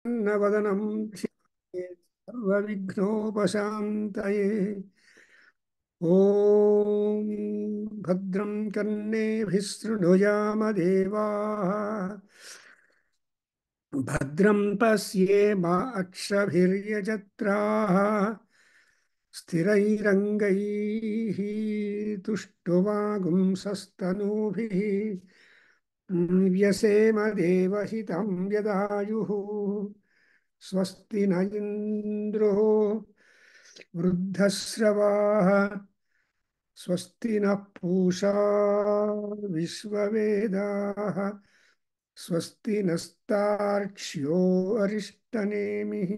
प्रसन्नवदनं ध्यायेत् सर्वविघ्नोपशान्तये। ॐ भद्रं कर्णेभिः शृणुयाम देवाः। भद्रं पश्येम अक्षभिर्यजत्राः। स्थिरैरङ्गैः तुष्टुवागुंसस्तनूभिः। व्यसेम देवहितं यदायुः। स्वस्ति न इन्द्रो वृद्धश्रवाः। स्वस्ति नः पूषा विश्ववेदाः। स्वस्ति नस्तार्क्ष्यो अरिष्टनेमिः।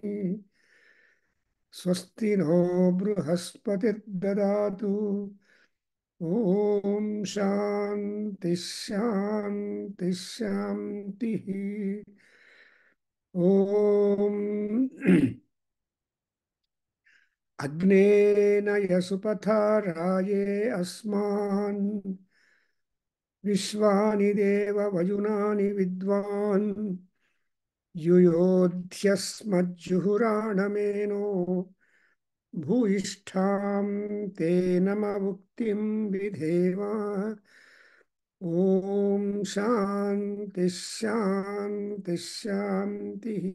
स्वस्ति नो बृहस्पतिर्ददातु। ॐ शान्ति शान्ति शान्तिः। ॐ अग्नेन यसुपथा राये अस्मान् विश्वानि देव वयुनानि विद्वान् युयोध्यस्मज्जुहुराणमेनो भूयिष्ठां ते नमवुक्तिं विधेम। ॐ शान्ति शान्ति शान्तिः।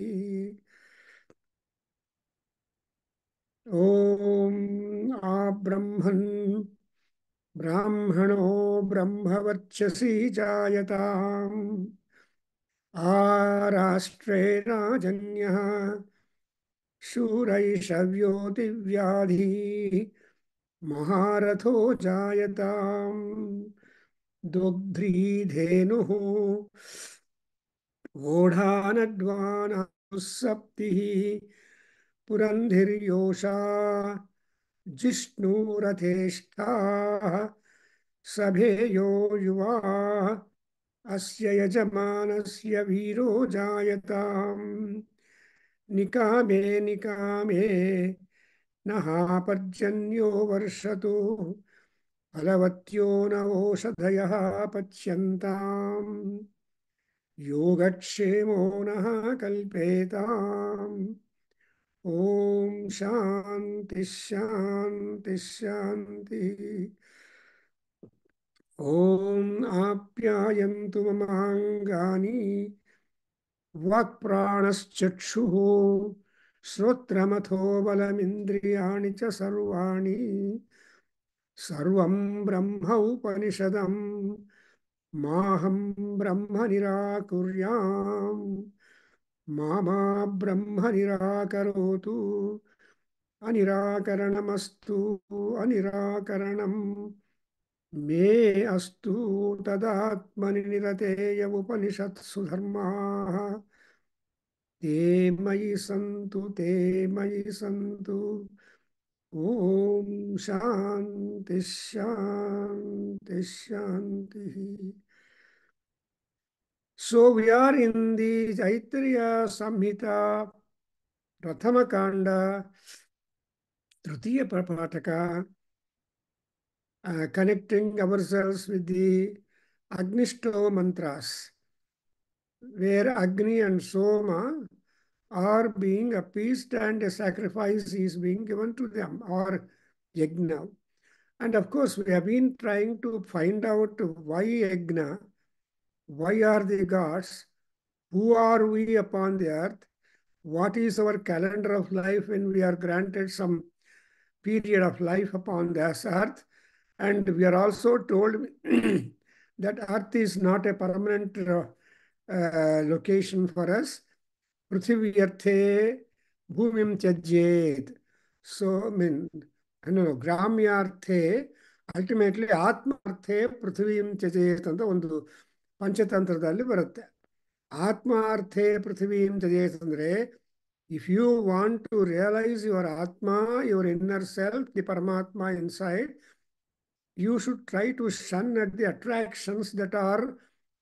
ॐ आब्रह्मन् ब्राह्मणो ब्रह्मवर्चसि जायताम्। आराष्ट्रे राजन्यः शूरैषव्यो दिव्याधिः। महारथो जायताम्। दुग्ध्रीधेनुः वोढानड्वानाः सप्तिः। पुरन्धिर्योषा जिष्णुरथेष्ठाः। सभेयो युवा अस्य यजमानस्य वीरो जायताम्। निकामे निकामे नः पर्जन्यो वर्षतु। फलवत्यो न ओषधयः पच्यन्ताम्। योगक्षेमो नः कल्पेताम्। ॐ शान्ति शान्ति शान्तिः। ॐ आप्यायन्तु ममाङ्गानि वाक्प्राणश्चक्षुः श्रोत्रमथो बलमिन्द्रियाणि च सर्वाणि। सर्वं ब्रह्म उपनिषदम् माहं ब्रह्म निराकुर्याम्। मा ब्रह्म निराकरोतु। अनिराकरणमस्तु। अनिराकरणम् मे अस्तु। तदात्मनि निरतेय उपनिषत्सु धर्माः। ते मयि सन्तु ते मयि सन्तु। ॐ शान्ति शान्ति शान्तिः. So we are in the Taittiriya Samhita Prathama Kanda Tritiya Prapataka, connecting ourselves with the Agnishtava mantras, where Agni and Soma are being appeased and a sacrifice is being given to them, or yajna. And of course, we have been trying to find out why yajna, why are the gods, who are we upon the earth, what is our calendar of life when we are granted some period of life upon this earth. And we are also told that earth is not a permanent location for us. Prithiviyarthe bhumim tyajyet. So, no, gramyarthe, ultimately atmarthe prithivim tyajyet ಅಂತ ಒಂದು ಪಂಚತಂತ್ರದಲ್ಲಿ ಬರುತ್ತೆ. ಆತ್ಮಾರ್ಥೆ ಪೃಥ್ವೀಂ ತ್ಯಜೇತ್ ಅಂದ್ರೆ, if you want to realize your atma, your inner self, the Paramatma inside, you should try to shun at the attractions that are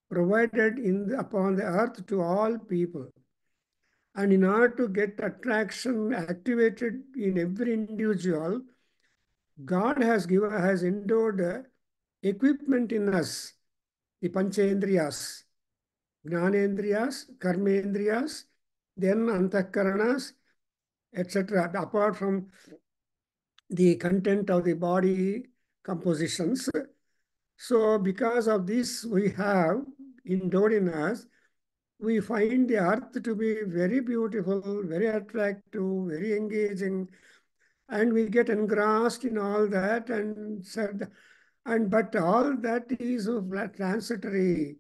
provided upon the earth to all people. And in order to get attraction activated in every individual, God has endowed equipment in us, the Panchendriyas, Jnanendriyas, Karmendriyas, then antahkaranas, etc. Apart from the content of the body compositions. So because of this, we have endowed in us, we find the earth to be very beautiful, very attractive, very engaging, and we get engrossed in all that and said, and but all that is transitory.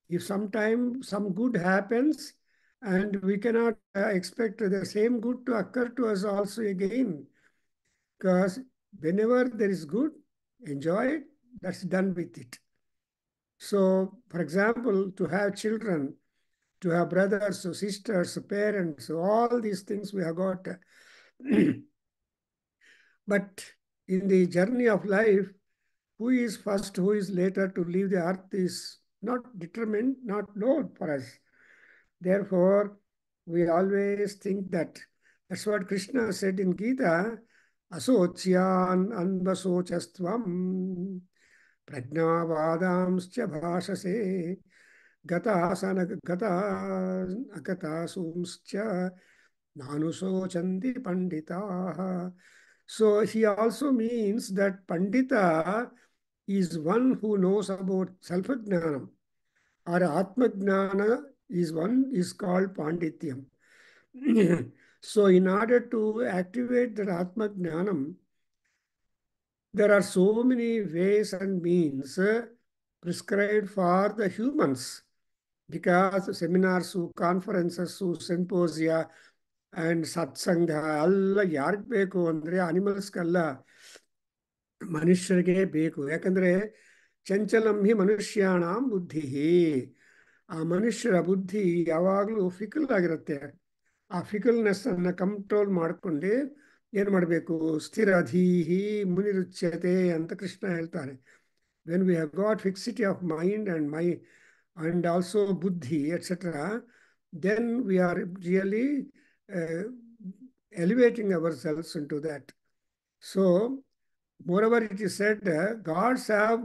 If sometime some good happens, and we cannot expect the same good to occur to us also again, because whenever there is good, enjoy it, that's done with it. So, for example, to have children, to have brothers, sisters, parents, all these things we have got. But in the journey of life, who is first, who is later to leave the earth is not determined, not known for us. Therefore, we always think that. That's what Krishna said in Gita, asocyan anvasochastvam prajnavadamscha bhashase gatasana gata akatasumscha nanusochanti panditaha. So he also means that Pandita is one who knows about self-jnanam, or Atma-jnana is one is called Pandityam. So in order to activate that Atma-jnanam, there are so many ways and means prescribed for the humans, because seminars, conferences, symposia, and satsanga ಎಲ್ಲ ಯಾರಿಗೆ ಬೇಕು ಅಂದರೆ ಅನಿಮಲ್ಸ್ಗೆಲ್ಲ ಮನುಷ್ಯರಿಗೆ ಬೇಕು. ಯಾಕಂದರೆ ಚಂಚಲಂ ಹಿ ಮನುಷ್ಯಾಣಂ ಬುದ್ಧಿ. ಆ ಮನುಷ್ಯರ ಬುದ್ಧಿ ಯಾವಾಗಲೂ ಫಿಕಲ್ ಆಗಿರುತ್ತೆ. ಆ ಫಿಕಲ್ನೆಸ್ಸನ್ನು ಕಂಟ್ರೋಲ್ ಮಾಡಿಕೊಂಡು ಏನು ಮಾಡಬೇಕು? ಸ್ಥಿರಧೀಹಿ ಮುನಿರುಚ್ಯತೆ ಅಂತ ಕೃಷ್ಣ ಹೇಳ್ತಾರೆ. When we have got ಫಿಕ್ಸಿಟಿ of mind and also buddhi, etc., then we are really uh, elevating ourselves into that. So, moreover, it is said, gods have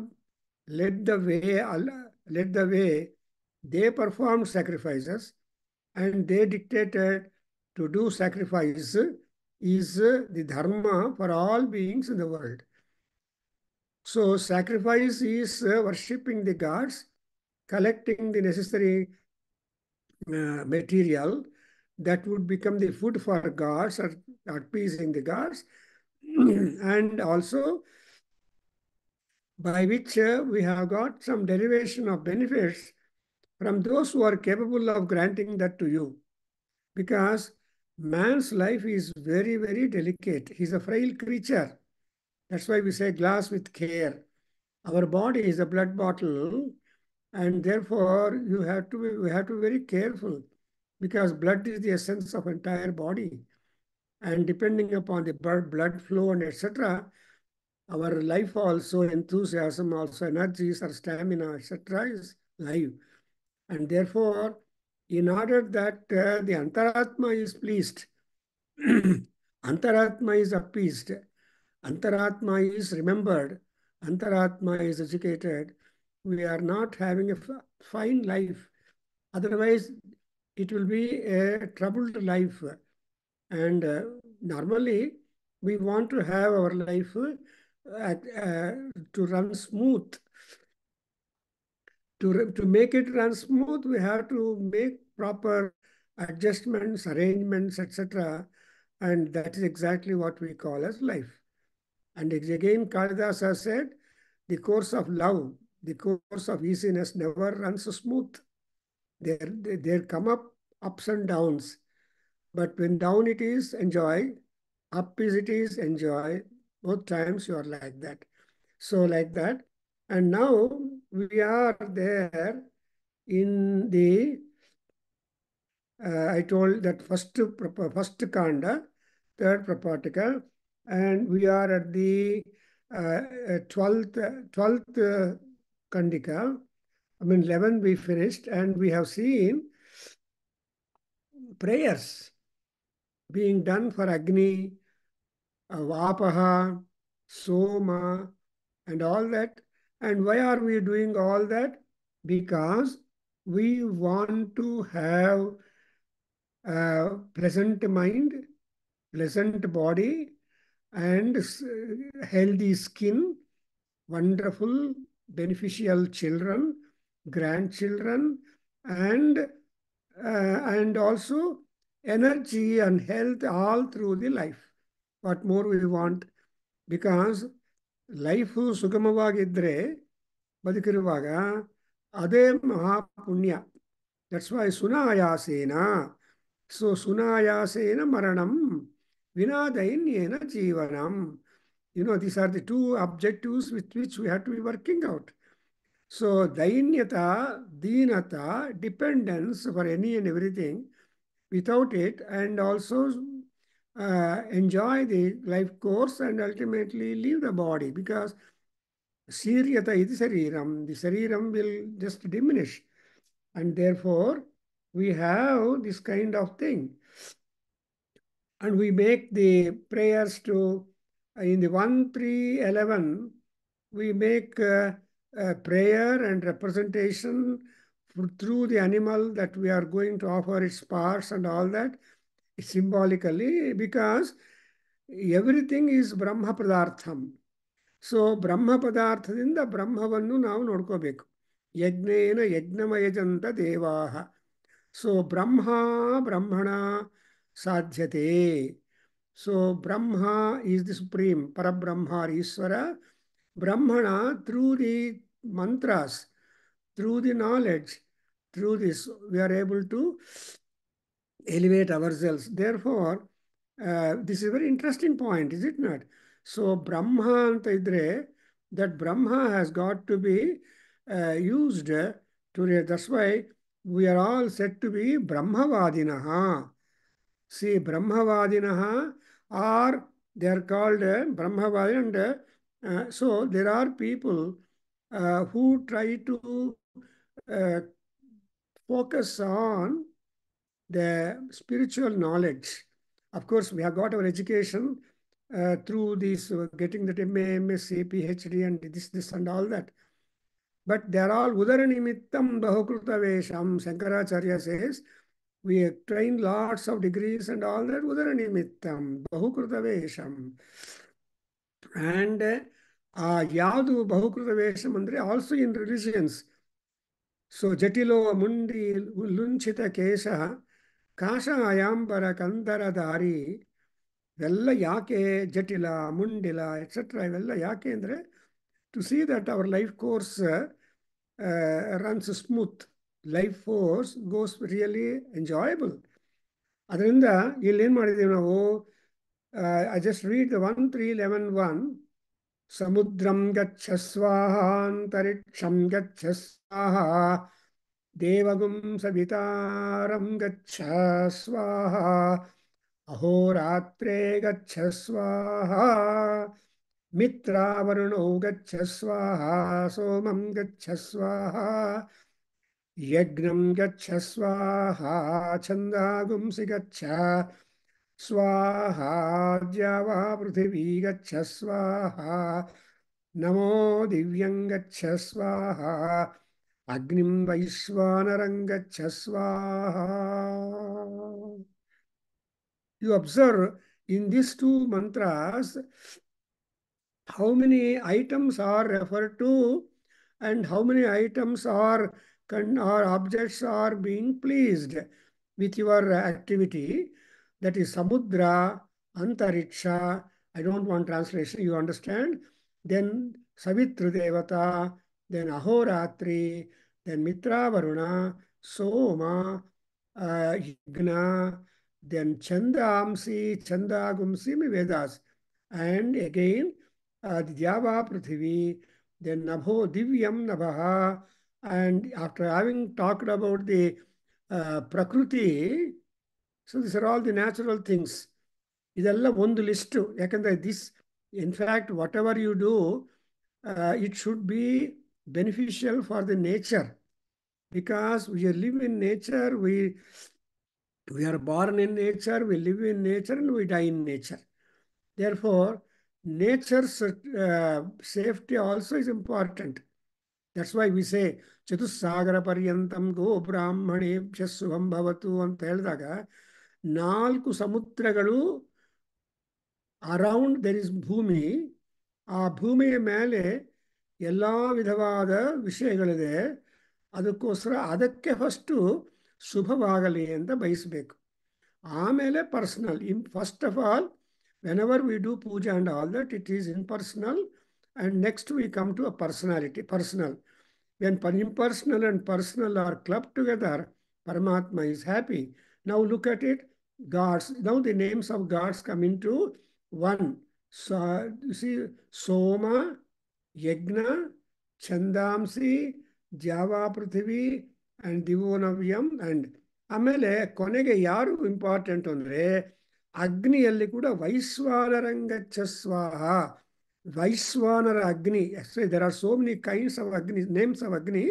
led the way, led the way. They performed sacrifices, and they dictated to do sacrifice is the dharma for all beings in the world. So, sacrifice is worshipping the gods, collecting the necessary material that would become the food for gods, or appeasing the gods, and also by which we have got some derivation of benefits from those who are capable of granting that to you. Because man's life is very, very delicate. He's a frail creature. That's why we say glass with care. Our body is a blood bottle, and therefore we have to be very careful, because blood is the essence of entire body. And depending upon the blood flow and etc., our life also, enthusiasm also, energies or stamina, etc., is life. And therefore, in order that the Antaratma is pleased, Antaratma is appeased, Antaratma is remembered, Antaratma is educated, we are not having a fine life. Otherwise, it will be a troubled life. And normally, we want to have our life to run smooth. To make it run smooth, we have to make proper adjustments, arrangements, etc. And that is exactly what we call as life. And again, Kalidasa said, the course of love, the course of easiness never runs smooth. There come up ups and downs. But when down it is, enjoy. Up is it is, enjoy. Both times you are like that. So like that. And now we are there in the, I told that first kanda, third prapatika, and we are at the 12th kandika. I mean, 11 we finished, and we have seen prayers being done for Agni, Vapaha, Soma, and all that. And why are we doing all that? Because we want to have pleasant mind, pleasant body, and healthy skin, wonderful, beneficial children, grandchildren, and also energy and health all through the life. What more we want? Because life ಸುಗಮವಾಗಿದ್ದರೆ ಬದುಕಿರುವಾಗ ಅದೇ ಮಹಾಪುಣ್ಯ. That's why ಸುನಾಯಾಸೇನ. So ಸುನಾಯಾಸೇನ ಮರಣಂ ವಿನಾ ದೈನ್ಯೇನ ಜೀವನಂ. These are the two objectives with which we have to be working out. So dainyata, deenata, dependence for any and everything, without it, and also enjoy the life course and ultimately leave the body, because Siryata iti sariram, the sariram will just diminish, and therefore we have this kind of thing. And we make the prayers to, in the 1-3-11, we make prayer and representation through the animal that we are going to offer its parts and all that, symbolically, because everything is Brahma Padartham. So Brahma ಪದಾರ್ಥದಿಂದ ಬ್ರಹ್ಮವನ್ನು ನಾವು ನೋಡ್ಕೋಬೇಕು. ಯಜ್ಞೇನ ಯಜ್ಞಮಯಜಂತ ದೇವಾಹ. So ಬ್ರಹ್ಮಣ ಸಾಧ್ಯತೆ. So Brahma is the supreme, Parabrahma Ishwara. ಬ್ರಹ್ಮಣ through the mantras, through the knowledge, through this we are able to elevate ourselves. Therefore, this is a very interesting point, is it not? So Brahma anta idre, that Brahma has got to be used to, that's why we are all said to be Brahmavadinaha. See, Brahmavadinaha, or they are called Brahmavadina, and so there are people who try to focus on the spiritual knowledge. Of course, we have got our education through this, getting that MA, MSc, PhD, and this and all that. But they are all udara nimittam bahukruta vesham. Shankaracharya says, we have trained lots of degrees and all that, udara nimittam bahukruta vesham. And yadu bahukruta vesham andre also in religions. So jatilo mundi lunchita kesha ಕಾಷಾಯಾಂಬರ ಕಂದರಧಾರಿ. ಇವೆಲ್ಲ ಯಾಕೆ ಜಟಿಲ, ಮುಂಡಿಲ, etcetera, ಇವೆಲ್ಲ ಯಾಕೆ ಅಂದರೆ to see that our life course runs smooth, life course goes really enjoyable. ಅದರಿಂದ ಇಲ್ಲೇನು ಮಾಡಿದ್ದೀವಿ ನಾವು, ಐ ಜಸ್ಟ್ ರೀಡ್ ದ 1-3-11-1. ಸಮುದ್ರಂ ಗಚ್ಚ ಸ್ವಾಹ, ಅಂತರಿಕ್ಷಂ ಗಚ್ಚ ಸ್ವಾಹ, ದೇವಗುಂ ಸವಿತಾರಂ ಗಚ್ಚ ಸ್ವಾಹ, ಅಹೋರಾತ್ರೇ ಗಚ್ಚ ಸ್ವಾಹ, ಮಿತ್ರಾವರುಣೌ ಗಚ್ಚ ಸ್ವಾಹ, ಸೋಮಂ ಗಚ್ಚ ಸ್ವಾಹ, ಯಜ್ಞಂ ಗಚ್ಚ ಸ್ವಾಹ, ಛಂದಾಗುಂಸಿ ಗಚ್ಚ ಸ್ವಾಹ, ದ್ಯಾವಾ ಪೃಥಿವೀ ಗಚ್ಚ ಸ್ವಾಹ, ನಮೋ ದಿವ್ಯಂ ಗಚ್ಚ ಸ್ವಾಹ, ಅಗ್ನಿಂ ವೈಶ್ವಾನರಂ ಗಚ್ಚ ಸ್ವಾಹ. You observe in these two mantras how many items are referred to and how many items or objects are being pleased with your activity. That is Samudra, Antariksha. I don't want translation, you understand. Then Savitri Devata, then Ahoratri, then Mitra Varuna, Soma, Yagna, then Chandamsi, Chandagumsi, Vedas. And again, Dhyava Prithvi, then Nabho Divyam Nabha. And after having talked about the Prakriti, so these are all the natural things. ಇದೆಲ್ಲ ಒಂದು list. ಯಾಕಂದರೆ this, in fact whatever you do, it should be beneficial for the nature, because we live in nature, we are born in nature, we live in nature, and we die in nature. Therefore, nature's safety also is important. That's why we say ಚತುಸ್ಸಾಗರ ಪರ್ಯಂತಂ ಗೋ ಬ್ರಾಹ್ಮಣೇಭ್ಯ ಶುಭಂ ಭವತು ಅಂತ ಹೇಳಿದಾಗ, 4 ಸಮುದ್ರಗಳು around there is ಭೂಮಿ. ಆ ಭೂಮಿಯ ಮೇಲೆ ಎಲ್ಲ ವಿಧವಾದ ವಿಷಯಗಳಿದೆ. ಅದಕ್ಕೋಸ್ಕರ ಅದಕ್ಕೆ ಫಸ್ಟು ಶುಭವಾಗಲಿ ಅಂತ ಬಯಸಬೇಕು. ಆಮೇಲೆ personal. First of all, whenever we do puja and all that, it is impersonal, and next we come to a personality, personal. When impersonal and personal are clubbed together, Paramatma is happy. Now look at it, gods. Now the names of gods come into one. So you see, Soma, Yagna, Chandamsi, Java Prithvi, and Divonavyam. And ಆಮೇಲೆ ಕೊನೆಗೆ ಯಾರು important ಅಂದರೆ ಅಗ್ನಿಯಲ್ಲಿ ಕೂಡ ವೈಶ್ವಾನರಂಗಚ್ಚ ಸ್ವಾಹ. Vaishvanara Agni. There are so many kinds of Agni, names of Agni.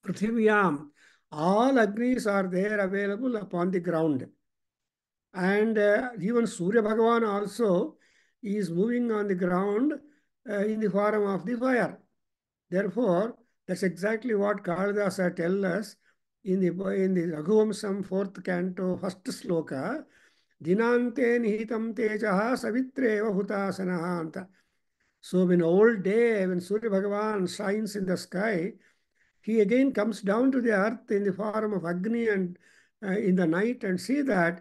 ಪೃಥಿವ್ಯಾಂ all Agnis are there available upon the ground. And even Surya Bhagavan also is moving on the ground in the form of the fire. Therefore, that's exactly what Kalidasa tells us in the Raghuvamsam 4th canto, 1st sloka. Dinante nihitam tejaha savitreva hutasanaha anta. So in old day, when Surya Bhagavan shines in the sky, he again comes down to the earth in the form of Agni and in the night, and see that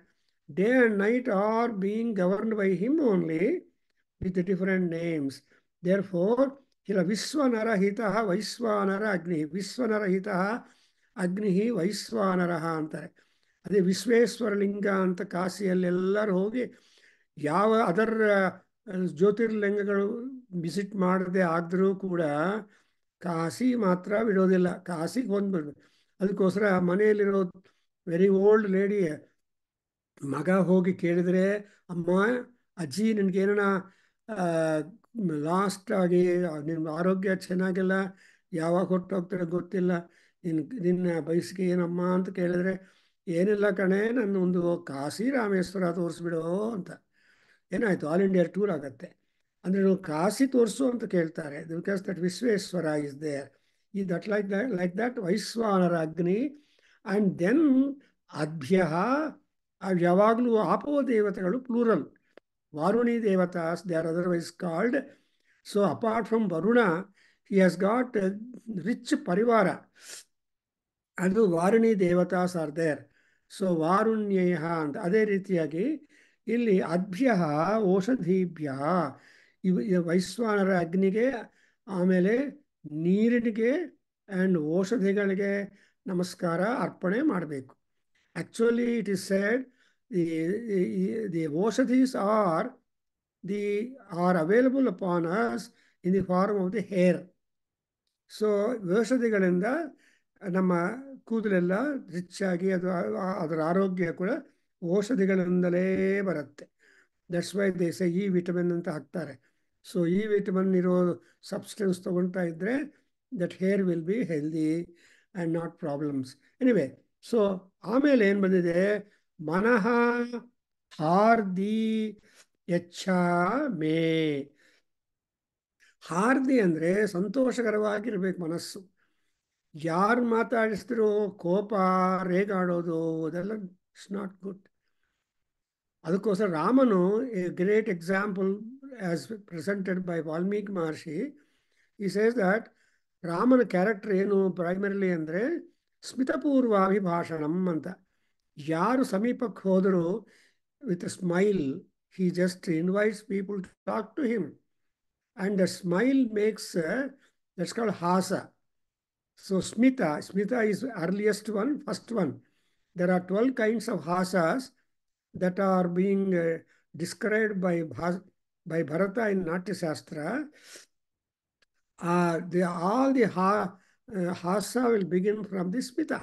day and night are being governed by him only with the different names. Therefore, Vishwanarahitaha Vaishwanara Agni. Vishwanarahitaha Agni Vaishwanaraha ಅಂತಾರೆ. ಅದೇ ವಿಶ್ವೇಶ್ವರ ಲಿಂಗ ಅಂತ ಕಾಶಿಯಲ್ಲೆಲ್ಲರೂ ಹೋಗಿ ಯಾವ other ಜ್ಯೋತಿರ್ಲಿಂಗಗಳು visit ಮಾಡದೆ ಆದರೂ ಕೂಡ ಕಾಶಿ ಮಾತ್ರ ಬಿಡೋದಿಲ್ಲ. ಕಾಶಿಗೆ ಬಂದ್ಬಿಡ್ಬೇಕು. ಅದಕ್ಕೋಸ್ಕರ ಮನೆಯಲ್ಲಿರೋ ವೆರಿ ಓಲ್ಡ್ ಲೇಡಿ ಮಗ ಹೋಗಿ ಕೇಳಿದರೆ, ಅಮ್ಮ ಅಜ್ಜಿ ನಿನಗೇನ ಲಾಸ್ಟ್ ಆಗಿ ನಿನ್ನ ಆರೋಗ್ಯ ಚೆನ್ನಾಗಿಲ್ಲ, ಯಾವಾಗ ಹೊರಟೋಗ್ತಾರೆ ಗೊತ್ತಿಲ್ಲ, ನಿನ್ನ ಬಯಸಿಗೆ ಏನಮ್ಮ ಅಂತ ಕೇಳಿದ್ರೆ, ಏನಿಲ್ಲ ಕಣೆ, ನನ್ನ ಒಂದು ಕಾಶಿ ರಾಮೇಶ್ವರ ತೋರಿಸ್ಬಿಡೋ ಅಂತ. ಏನಾಯಿತು, ಆಲ್ ಇಂಡಿಯಾ ಟೂರ್ ಆಗತ್ತೆ. ಅಂದರೆ ನೀವು ಕಾಶಿ ತೋರಿಸು ಅಂತ ಕೇಳ್ತಾರೆ. Because that Vishweshwara is there. ಈ that like that Vaishvanara Agni. And then ಅಭ್ಯ, ಯಾವಾಗಲೂ ಆಪೋ ದೇವತೆಗಳು ಪ್ಲೂರಲ್. ವಾರುಣಿ ದೇವತಾಸ್, they are otherwise called. So apart from Varuna, he has got rich ಪರಿವಾರ. ಅದು ವಾರುಣಿ ದೇವತಾಸ್ ಆರ್ ದೇರ್. ಸೊ ವಾರುಣ್ಯಯ ಅಂತ. ಅದೇ ರೀತಿಯಾಗಿ ಇಲ್ಲಿ ಅಭ್ಯ ಔಷಧೀಭ್ಯ, ವೈಶ್ವಾನರ ಅಗ್ನಿಗೆ, ಆಮೇಲೆ ನೀರಿನಿಗೆ ಆ್ಯಂಡ್ ಔಷಧಿಗಳಿಗೆ ನಮಸ್ಕಾರ ಅರ್ಪಣೆ ಮಾಡಬೇಕು. Actually it is said the ಔಷಧೀಸ್ are available upon us in the form of the hair. So ಔಷಧಿಗಳಿಂದ ನಮ್ಮ ಕೂದಲೆಲ್ಲ ರಿಚ್ ಆಗಿ ಅದರ ಆರೋಗ್ಯ ಕೂಡ ಔಷಧಿಗಳಿಂದಲೇ ಬರುತ್ತೆ. ದಟ್ಸ್ ವೈ ದೇ ಸೇ ಈ ವಿಟಮಿನ್ ಅಂತ ಹಾಕ್ತಾರೆ. ಸೊ ಈ ವಿಟಮಿನ್ ಇರೋ ಸಬ್ಸ್ಟೆನ್ಸ್ ತೊಗೊಳ್ತಾ ಇದ್ದರೆ that hair will be healthy and not problems. Anyway, so ಆಮೇಲೆ ಏನು ಬಂದಿದೆ, ಮನಃ ಹಾರ್ದಿ ಯಚ್ಛಾ ಮೇ. ಹಾರ್ದಿ ಅಂದರೆ ಸಂತೋಷಕರವಾಗಿರ್ಬೇಕು ಮನಸ್ಸು. ಯಾರು ಮಾತಾಡಿಸಿದ್ರು ಕೋಪ, ರೇಗಾಡೋದು, ಅದೆಲ್ಲ ಇಟ್ಸ್ ನಾಟ್ ಗುಡ್. ಅದಕ್ಕೋಸ್ಕರ ರಾಮನು a great example as presented by Valmiki Maharshi. He says that ರಾಮನ ಕ್ಯಾರೆಕ್ಟರ್ ಏನು ಪ್ರೈಮರಿಲಿ ಅಂದರೆ ಸ್ಮಿತಪೂರ್ವಾಭಿಭಾಷಣಂ ಅಂತ. ಯಾರು ಸಮೀಪಕ್ಕೆ ಹೋದರೂ with a smile he just invites people to talk to him, and the smile makes that's called hasa. So smita is earliest one, first one. There are 12 kinds of hasas that are being described by Bharata in Natya Shastra. All the hasa will begin from the smita,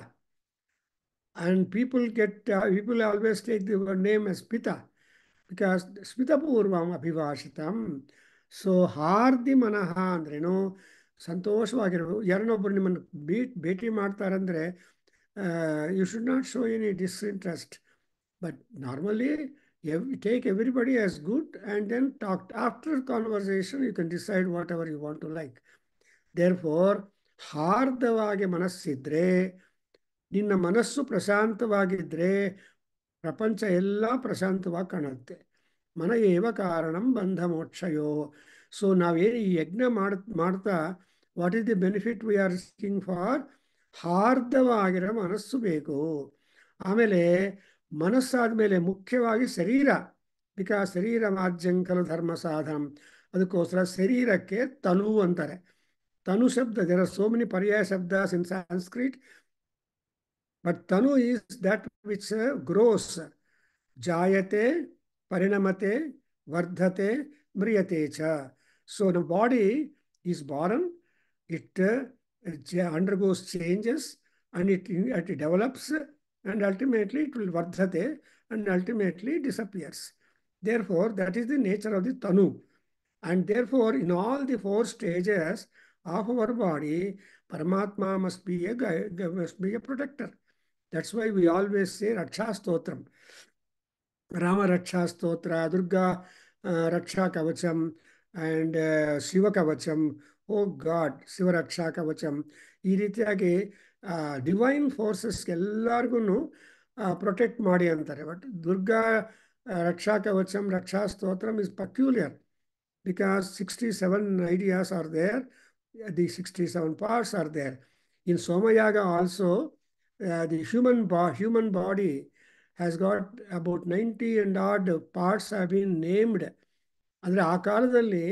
and people always take the name as pita because ಸ್ಮಿತಪೂರ್ವಂ ಅಭಿಭಾಷಿತಂ. So ಹಾರ್ದಿ ಮನಃ ಅಂದ್ರೇನು, ಸಂತೋಷವಾಗಿರೋದು. ಯಾರನ್ನೊಬ್ಬರು ನಿಮ್ಮನ್ನು ಭೇಟಿ ಮಾಡ್ತಾರಂದರೆ you should not show any disinterest, but normally take everybody as good and then talk. After conversation you can decide whatever you want to like. Therefore, ಹಾರ್ದವಾಗಿ ಮನಸ್ಸಿದ್ರೆ, ನಿನ್ನ ಮನಸ್ಸು ಪ್ರಶಾಂತವಾಗಿದ್ದರೆ ಪ್ರಪಂಚ ಎಲ್ಲ ಪ್ರಶಾಂತವಾಗಿ ಕಾಣುತ್ತೆ. ಮನ ಏವ ಕಾರಣಂ ಬಂಧ ಮೋಕ್ಷಯೋ. ಸೊ ನಾವೇನು ಈ ಯಜ್ಞ ಮಾಡ್ತಾ what is the benefit we are seeking for? ಹಾರ್ದವಾಗಿರೋ ಮನಸ್ಸು ಬೇಕು. ಆಮೇಲೆ ಮನಸ್ಸಾದ್ಮೇಲೆ ಮುಖ್ಯವಾಗಿ ಶರೀರ, ಬಿಕಾಸ್ ಶರೀರ ಮಾರ್ಜಂಕಲು ಧರ್ಮ ಸಾಧನ. ಅದಕ್ಕೋಸ್ಕರ ಶರೀರಕ್ಕೆ ತನು ಅಂತಾರೆ. ತನು ಶಬ್ದ, ದೇರ್ ಆರ್ ಸೋ ಮೆನಿ ಪರ್ಯಾಯ ಶಬ್ದಾಸ್ ಇನ್ ಸಂಸ್ಕ್ರಿಟ್, ಬಟ್ ತನು ಈಸ್ ದಟ್ ವಿಚ್ ಗ್ರೋಸ್. ಜಾಯತೆ, ಪರಿಣಮತೆ, ವರ್ಧತೆ, ಮ್ರಿಯತೆ ಚ. So the body is born, it undergoes changes, and it develops, and ultimately it will vardhate, and ultimately disappears. Therefore, that is the nature of the tanu. And therefore, in all the 4 stages of our body, Paramatma must be a protector. That's why we always say Raksha Stotram. Rama Raksha Stotra, Durga Raksha Kavacham, and Shiva Kavacham. Oh God, Shiva Raksha Kavacham. ಈ ರೀತಿಯಾಗಿ divine ಫೋರ್ಸಸ್ಗೆ ಎಲ್ಲರಿಗೂ protect ಮಾಡಿ ಅಂತಾರೆ. But Durga ರಕ್ಷಾ ಕವಚಂ, ರಕ್ಷಾ ಸ್ತೋತ್ರಂ is peculiar because 67 ideas are there, the 67 parts are there. In Somayaga also, the human body has got about 90 and odd parts have been named. ಅಂದರೆ ಆ ಕಾಲದಲ್ಲಿ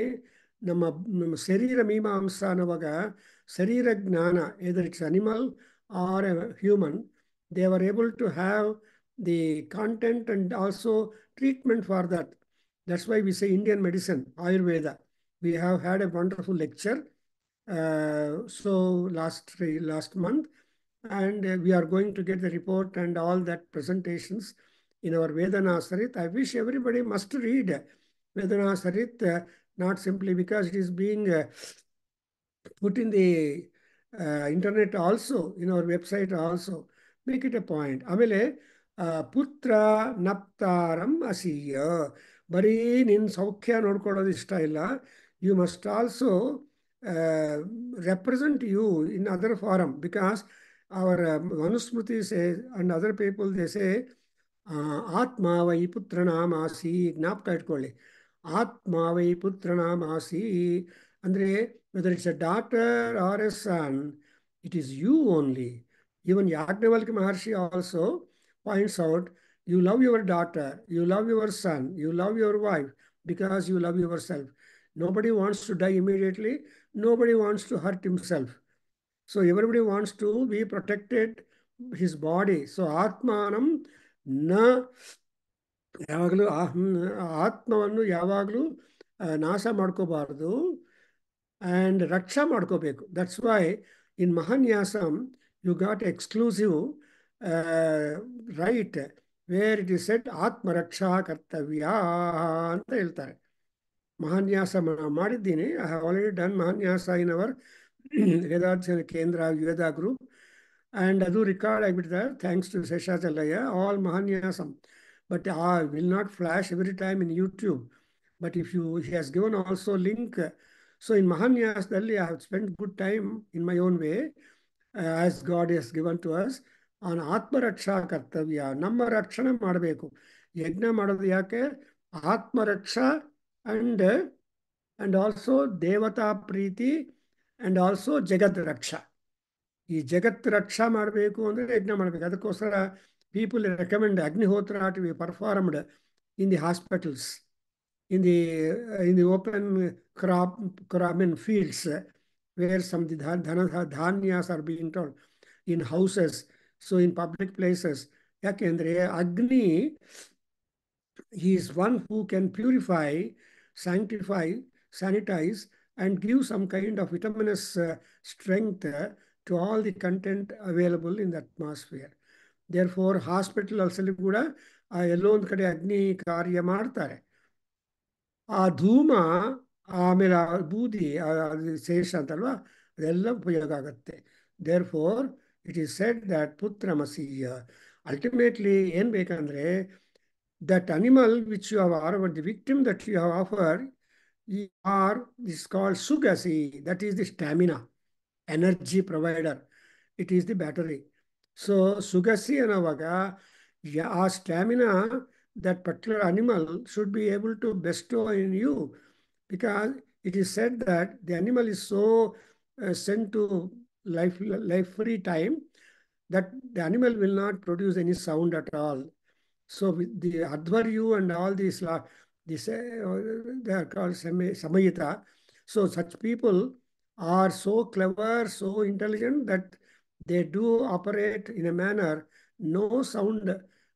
ನಮ್ಮ ಶರೀರ ಮೀಮಾಂಸ ಅನ್ನುವಾಗ ಶರೀರ ಜ್ಞಾನ, either it's animal or a human, they were able to have the content and also treatment for that. That's why we say Indian medicine, Ayurveda. We have had a wonderful lecture so last month, and we are going to get the report and all that presentations in our Vedana Sarit. I wish everybody must read Vedana Sarit, not simply because it is being put in the internet also, in our website also. Make it a point. ಆಮೇಲೆ ಪುತ್ರ ನಪ್ತಾರಂ ಅಸೀಯ. ಬರೀ ನಿನ್ನ ಸೌಖ್ಯ ನೋಡ್ಕೊಳ್ಳೋದು ಇಷ್ಟ ಇಲ್ಲ. You must also represent you in other forum, because our Manusmriti says, and other people they say, ಆತ್ಮ Y ಪುತ್ರನಾಮಾಸಿ. ಜ್ಞಾಪಕ ಇಟ್ಕೊಳ್ಳಿ, ಆತ್ಮ ವೈ ಪುತ್ರನಾಮಾಸಿ ಅಂದರೆ whether it's a daughter or a son, it is you only. Even Yajnavalkya Maharshi also points out, you love your daughter, you love your son, you love your wife because you love yourself. Nobody wants to die immediately. Nobody wants to hurt himself. So everybody wants to be protected his body. So Atmanam na, ಯಾವಾಗಲೂ ಆತ್ಮವನ್ನು ಯಾವಾಗಲೂ ನಾಶ ಮಾಡ್ಕೋಬಾರ್ದು and raksha ಮಾಡ್ಕೋಬೇಕು. That's why in Mahanyasam you got exclusive right where it is said Atma Raksha Kartavya ಅಂತ ಹೇಳ್ತಾರೆ. ಮಹಾನ್ಯಾಸ ಮಾಡಿದ್ದೀನಿ. I have already done ಮಹಾನ್ಯಾಸ in our ವೇದಾಧ್ಯಯನ ಕೇಂದ್ರ ವೇದ ಗ್ರೂಪ್, and ಅದು ರೆಕಾರ್ಡ್ ಆಗಿಬಿಟ್ಟಿದ್ದಾರೆ thanks to Seshachalaiah, all Mahanyasam. But I will not flash every time in YouTube. But if he has given also link. So in Mahanyasdalli, I have spent good time in my own way, as God has given to us, on Atma Raksha Kartavya. ನಮ್ಮ ರಕ್ಷಣೆ ಮಾಡಬೇಕು. ಯಜ್ಞ ಮಾಡೋದು ಯಾಕೆ? ಆತ್ಮ ರಕ್ಷಾ and also ದೇವತಾ ಪ್ರೀತಿ and also ಜಗತ್ ರಕ್ಷಾ. ಈ ಜಗತ್ ರಕ್ಷಾ ಮಾಡಬೇಕು ಅಂದರೆ ಯಜ್ಞ ಮಾಡಬೇಕು. ಅದಕ್ಕೋಸ್ಕರ people recommend Agnihotra to be performed in the hospitals, in the open crop fields where some dhanyas are being told, in houses, so in public places. Yakendre Agni, he is one who can purify, sanctify, sanitize, and give some kind of vitaminous strength to all the content available in the atmosphere. Therefore, hospital ಅಲ್ಲಿ ಕೂಡ ಎಲ್ಲೋ ಒಂದು ಕಡೆ ಅಗ್ನಿ ಕಾರ್ಯ ಮಾಡ್ತಾರೆ. ಆ ಧೂಮ ಆಮೇಲೆ ಆ ಬೂದಿ ಶೇಷ ಅಂತಲ್ವಾ, ಅದೆಲ್ಲ ಉಪಯೋಗ ಆಗುತ್ತೆ. Therefore, it is said that ಪುತ್ರಮಸೀಯ. ಅಲ್ಟಿಮೇಟ್ಲಿ ಏನು ಬೇಕಂದ್ರೆ, that animal which you have offered, the victim that you have offered, is called Sugasi. That is the stamina, energy provider. It is the battery. So ಸುಗಸಿ ಅನ್ನೋವಾಗ Our stamina, that particular animal should be able to bestow in you, because it is said that the animal is so sent to life-free time that the animal will not produce any sound at all. So with the Advaryu and all these, they are called Samayita. So such people are so clever, so intelligent that they do operate in a manner no sound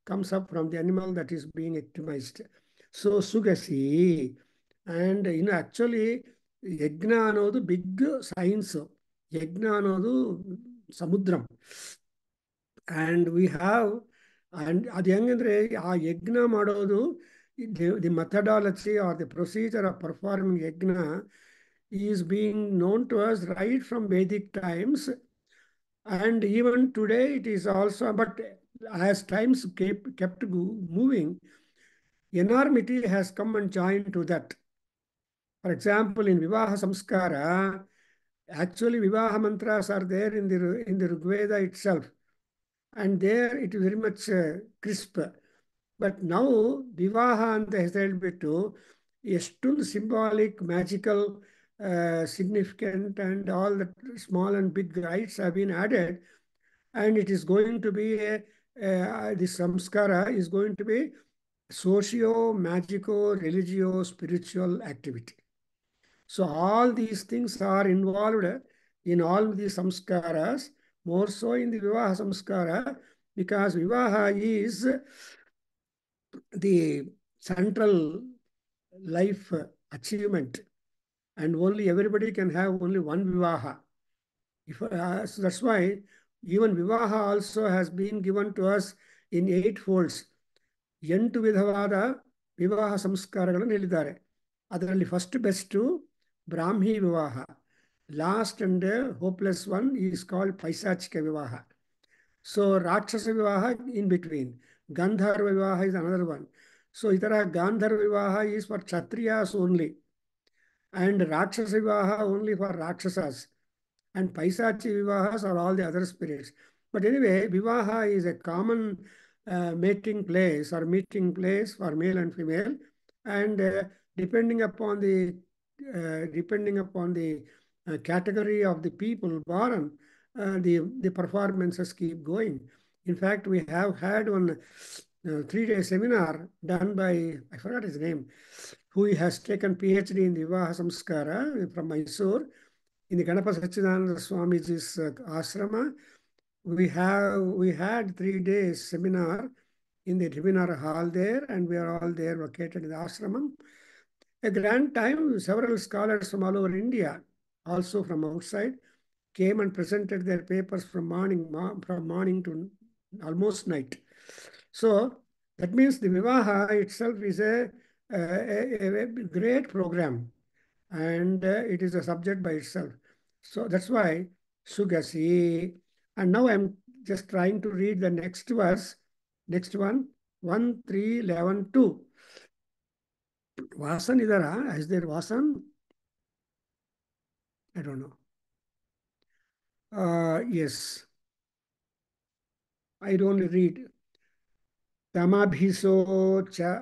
comes up from the animal that is being victimized. So Sugasi, and actually ಯಜ್ಞ ಅನ್ನೋದು big science. ಯಜ್ಞ ಅನ್ನೋದು ಸಮುದ್ರಂ. And we have, and ಅದು ಹೆಂಗಂದ್ರೆ ಆ ಯಜ್ಞ ಮಾಡೋದು, the methodology are the procedure of performing ಯಜ್ಞ is being known to us right from Vedic times. And even today it is also, but as times kept moving, enormity has come and joined to that. For example, in Vivaha Samskara, actually Vivaha mantras are there in the Rigveda itself. And there it is very much crisp. But now, Vivaha ಅಂತ ಹೇಳ್ಬಿಟ್ಟು ಎಷ್ಟೊಂದು symbolic, magical, significant, and all the small and big rites have been added. And it is going to be this samskara is going to be socio, magico, religio, spiritual activity. So all these things are involved in all these samskaras, more so in the Vivaha Samskara, because Vivaha is the central life achievement, and only everybody can have only one Vivaha. So that's why even Vivaha also has been given to us in 8 folds. 8 ವಿಧವಾದ ವಿವಾಹ ಸಂಸ್ಕಾರಗಳನ್ನು ಹೇಳಿದ್ದಾರೆ. ಅದರಲ್ಲಿ first best ಬ್ರಾಹ್ಮಿ ವಿವಾಹ. Last and hopeless one is called ಪೈಸಾಚಿಕ ವಿವಾಹ. So ರಾಕ್ಷಸ ವಿವಾಹ ಇನ್ ಬಿಟ್ವೀನ್. ಗಂಧರ್ವ ವಿವಾಹ is another one. So ಈ ಥರ ಗಾಂಧರ್ವ ವಿವಾಹ is for ಕ್ಷತ್ರಿಯಾಸ್ only, and Rakshasa Vivaha only for Rakshasas, and Paisachi Vivahas are all the other spirits. But anyway, Vivaha is a common mating place or meeting place for male and female, and depending upon the category of the people born, the performances keep going. In fact, we have had one 3-day seminar done by, I forgot his name, who has taken PhD in the Vivaha Samskara from Mysore, in the Ganapa Sachidananda Swamiji's ashrama. We had 3 days seminar in the seminar hall there, and we are all there located in the ashramam. A grand time. Several scholars from all over India, also from outside, came and presented their papers from morning to almost night. So that means the Vivaha itself is a great program, and it is a subject by itself. So that's why Sugasi. And now I'm just trying to read the next verse. Next one, 1, 3, 11, 2. Vasan idara? Is there Vasan? I don't know. Yes. I don't read. Tamabhiso cha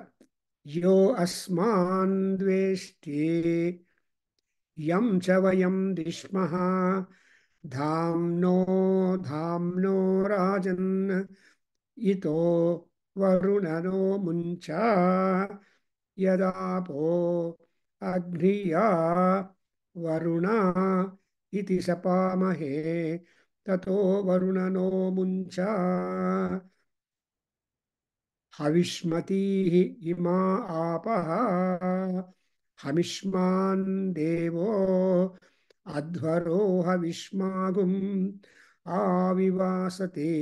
yo asman dveshti yam cha vayam dishmaha dhamno dhamno rajan ito varunano muncha yadapo agniya varuna iti sapamahe tato varunano muncha हविष्मतीः इमा आपः हमिष्मान् देवो अध्वरो हविष्मागुम् आविवासते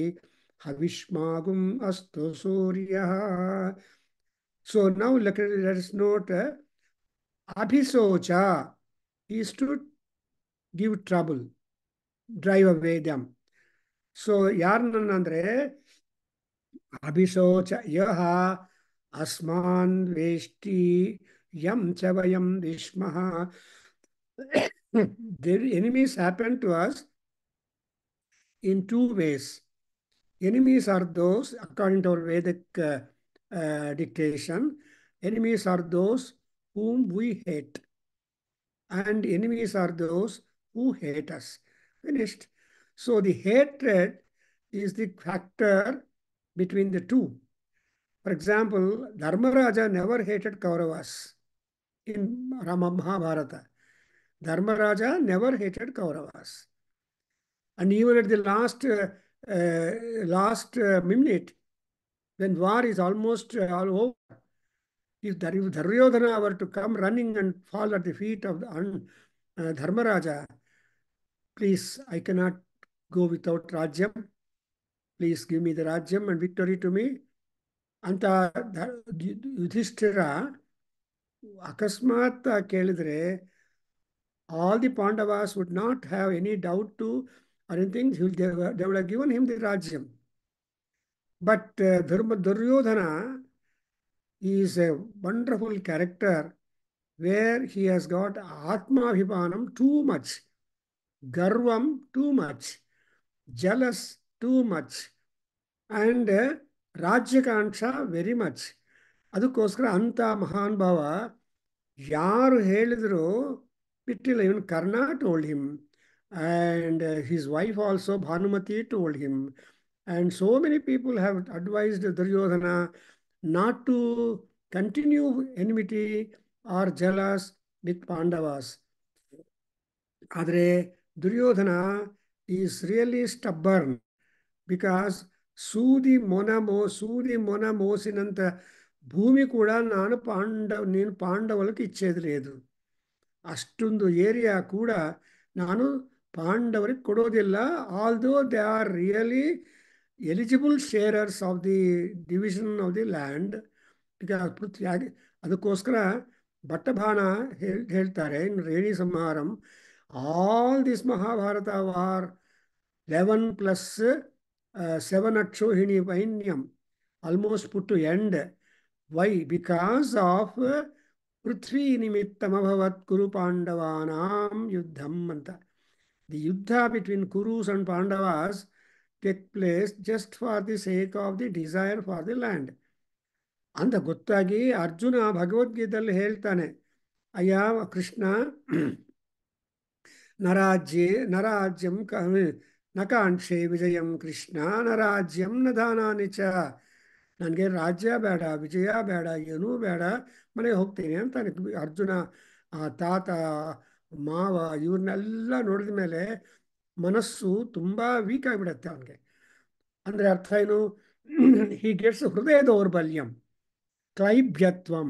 हविष्मागुम् अस्तु सूर्यः. So now let us note abhisocha is to give trouble, drive away them. So ಯಾರನ್ನಂದ್ರೆ ಅಭಿಶೋಚ ಯಹ ಅಸ್ಮಾನ್ veshti M ಚ ವಯಂ ವಿಷ್ಮಃ. The enemies happen to us in 2 ways. enemies are those, according to our Vedic dictation, enemies are those whom we hate, and enemies are those who hate us. Finished. So the hatred is the factor between the two. For example, Dharmaraja never hated Kauravas in Rama Mahabharata. Dharmaraja never hated Kauravas. And even at the last minute, when war is almost all over, if Duryodhana were to come running and fall at the feet of Dharmaraja, please, I cannot go without Rajyam. Please give me the Rajyam and victory to me. ಅಂತ ಯುಧಿಷ್ಠಿರ ಅಕಸ್ಮಾತ್ ಕೇಳಿದ್ರೆ all the Pandavas would not have any doubt to or anything. They would have given him the Rajyam. But Duryodhana is a wonderful character where he has got Atma Abhimanam too much, Garvam too much, jealous too much, and Rajyakansha very much. ಅದಕ್ಕೋಸ್ಕರ ಅಂಥ ಮಹಾನ್ ಭಾವ ಯಾರು ಹೇಳಿದ್ರು ಬಿಟ್ಟಿಲ್ಲ. Even Karna told him, and his wife also Bhanumati told him, and so many people have advised Duryodhana not to continue enmity or jealous with Pandavas. ಆದರೆ Duryodhana is really stubborn, because ಸೂದಿ ಮೊನ ಮೋಸಿನಂತ ಭೂಮಿ ಕೂಡ ನೀನು ಪಾಂಡವలకు ఇచ్చేది లేదు. ಅಷ್ಟೊಂದು ಏರಿಯಾ ಕೂಡ ನಾನು ಪಾಂಡವರಿಗೆ ಕೊಡೋದಿಲ್ಲ. Although they are really eligible sharers of the division of the land. ಅದಕ್ಕೋಸ್ಕರ ಭಟ್ಟಬಾಣ ಹೇಳ್ತಾರೆ ಇನ್ ರೇಣಿ ಸಂಹಾರಂ, all this Mahabharata war 11 plus 7 ಅಕ್ಷೋಹಿಣಿ ವೈನ್ಯಂ almost put to end. Why? Because of ಪೃಥ್ವಿ ನಿಮಿತ್ತಮಭವತ್ ಕುರು ಪಾಂಡವಾನಾಂ ಯುದ್ಧಂ ಅಂತ. ದಿ ಯುದ್ಧ between Kurus and Pandavas take place just for the sake of the desire for the land ಅಂತ ಗೊತ್ತಾಗಿ ಅರ್ಜುನ ಭಗವದ್ಗೀತೆಯಲ್ಲಿ ಹೇಳ್ತಾನೆ, ಅಯ್ಯ ಕೃಷ್ಣ, ನರಾಜ್ಯಂ ನ ಕಾಂಕ್ಷೆ ವಿಜಯಂ ಕೃಷ್ಣ ನರಾಜ್ಯಂ ನ ದಾನಾನಿ ಚ. ನನಗೆ ರಾಜ್ಯ ಬೇಡ, ವಿಜಯ ಬೇಡ, ಏನೂ ಬೇಡ, ಮನೆಗೆ ಹೋಗ್ತೀನಿ ಅಂತಾನೆ ಅರ್ಜುನ. ಆ ತಾತ ಮಾವ ಇವ್ರನ್ನೆಲ್ಲ ನೋಡಿದ ಮೇಲೆ ಮನಸ್ಸು ತುಂಬ ವೀಕ್ ಆಗಿಬಿಡತ್ತೆ ಅವನಿಗೆ. ಅಂದರೆ ಅರ್ಥ ಏನು? ಹಿ ಗೆಟ್ಸ್ ಹೃದಯ ದೌರ್ಬಲ್ಯಂ, ಕ್ಲೈಬ್ಯತ್ವಂ.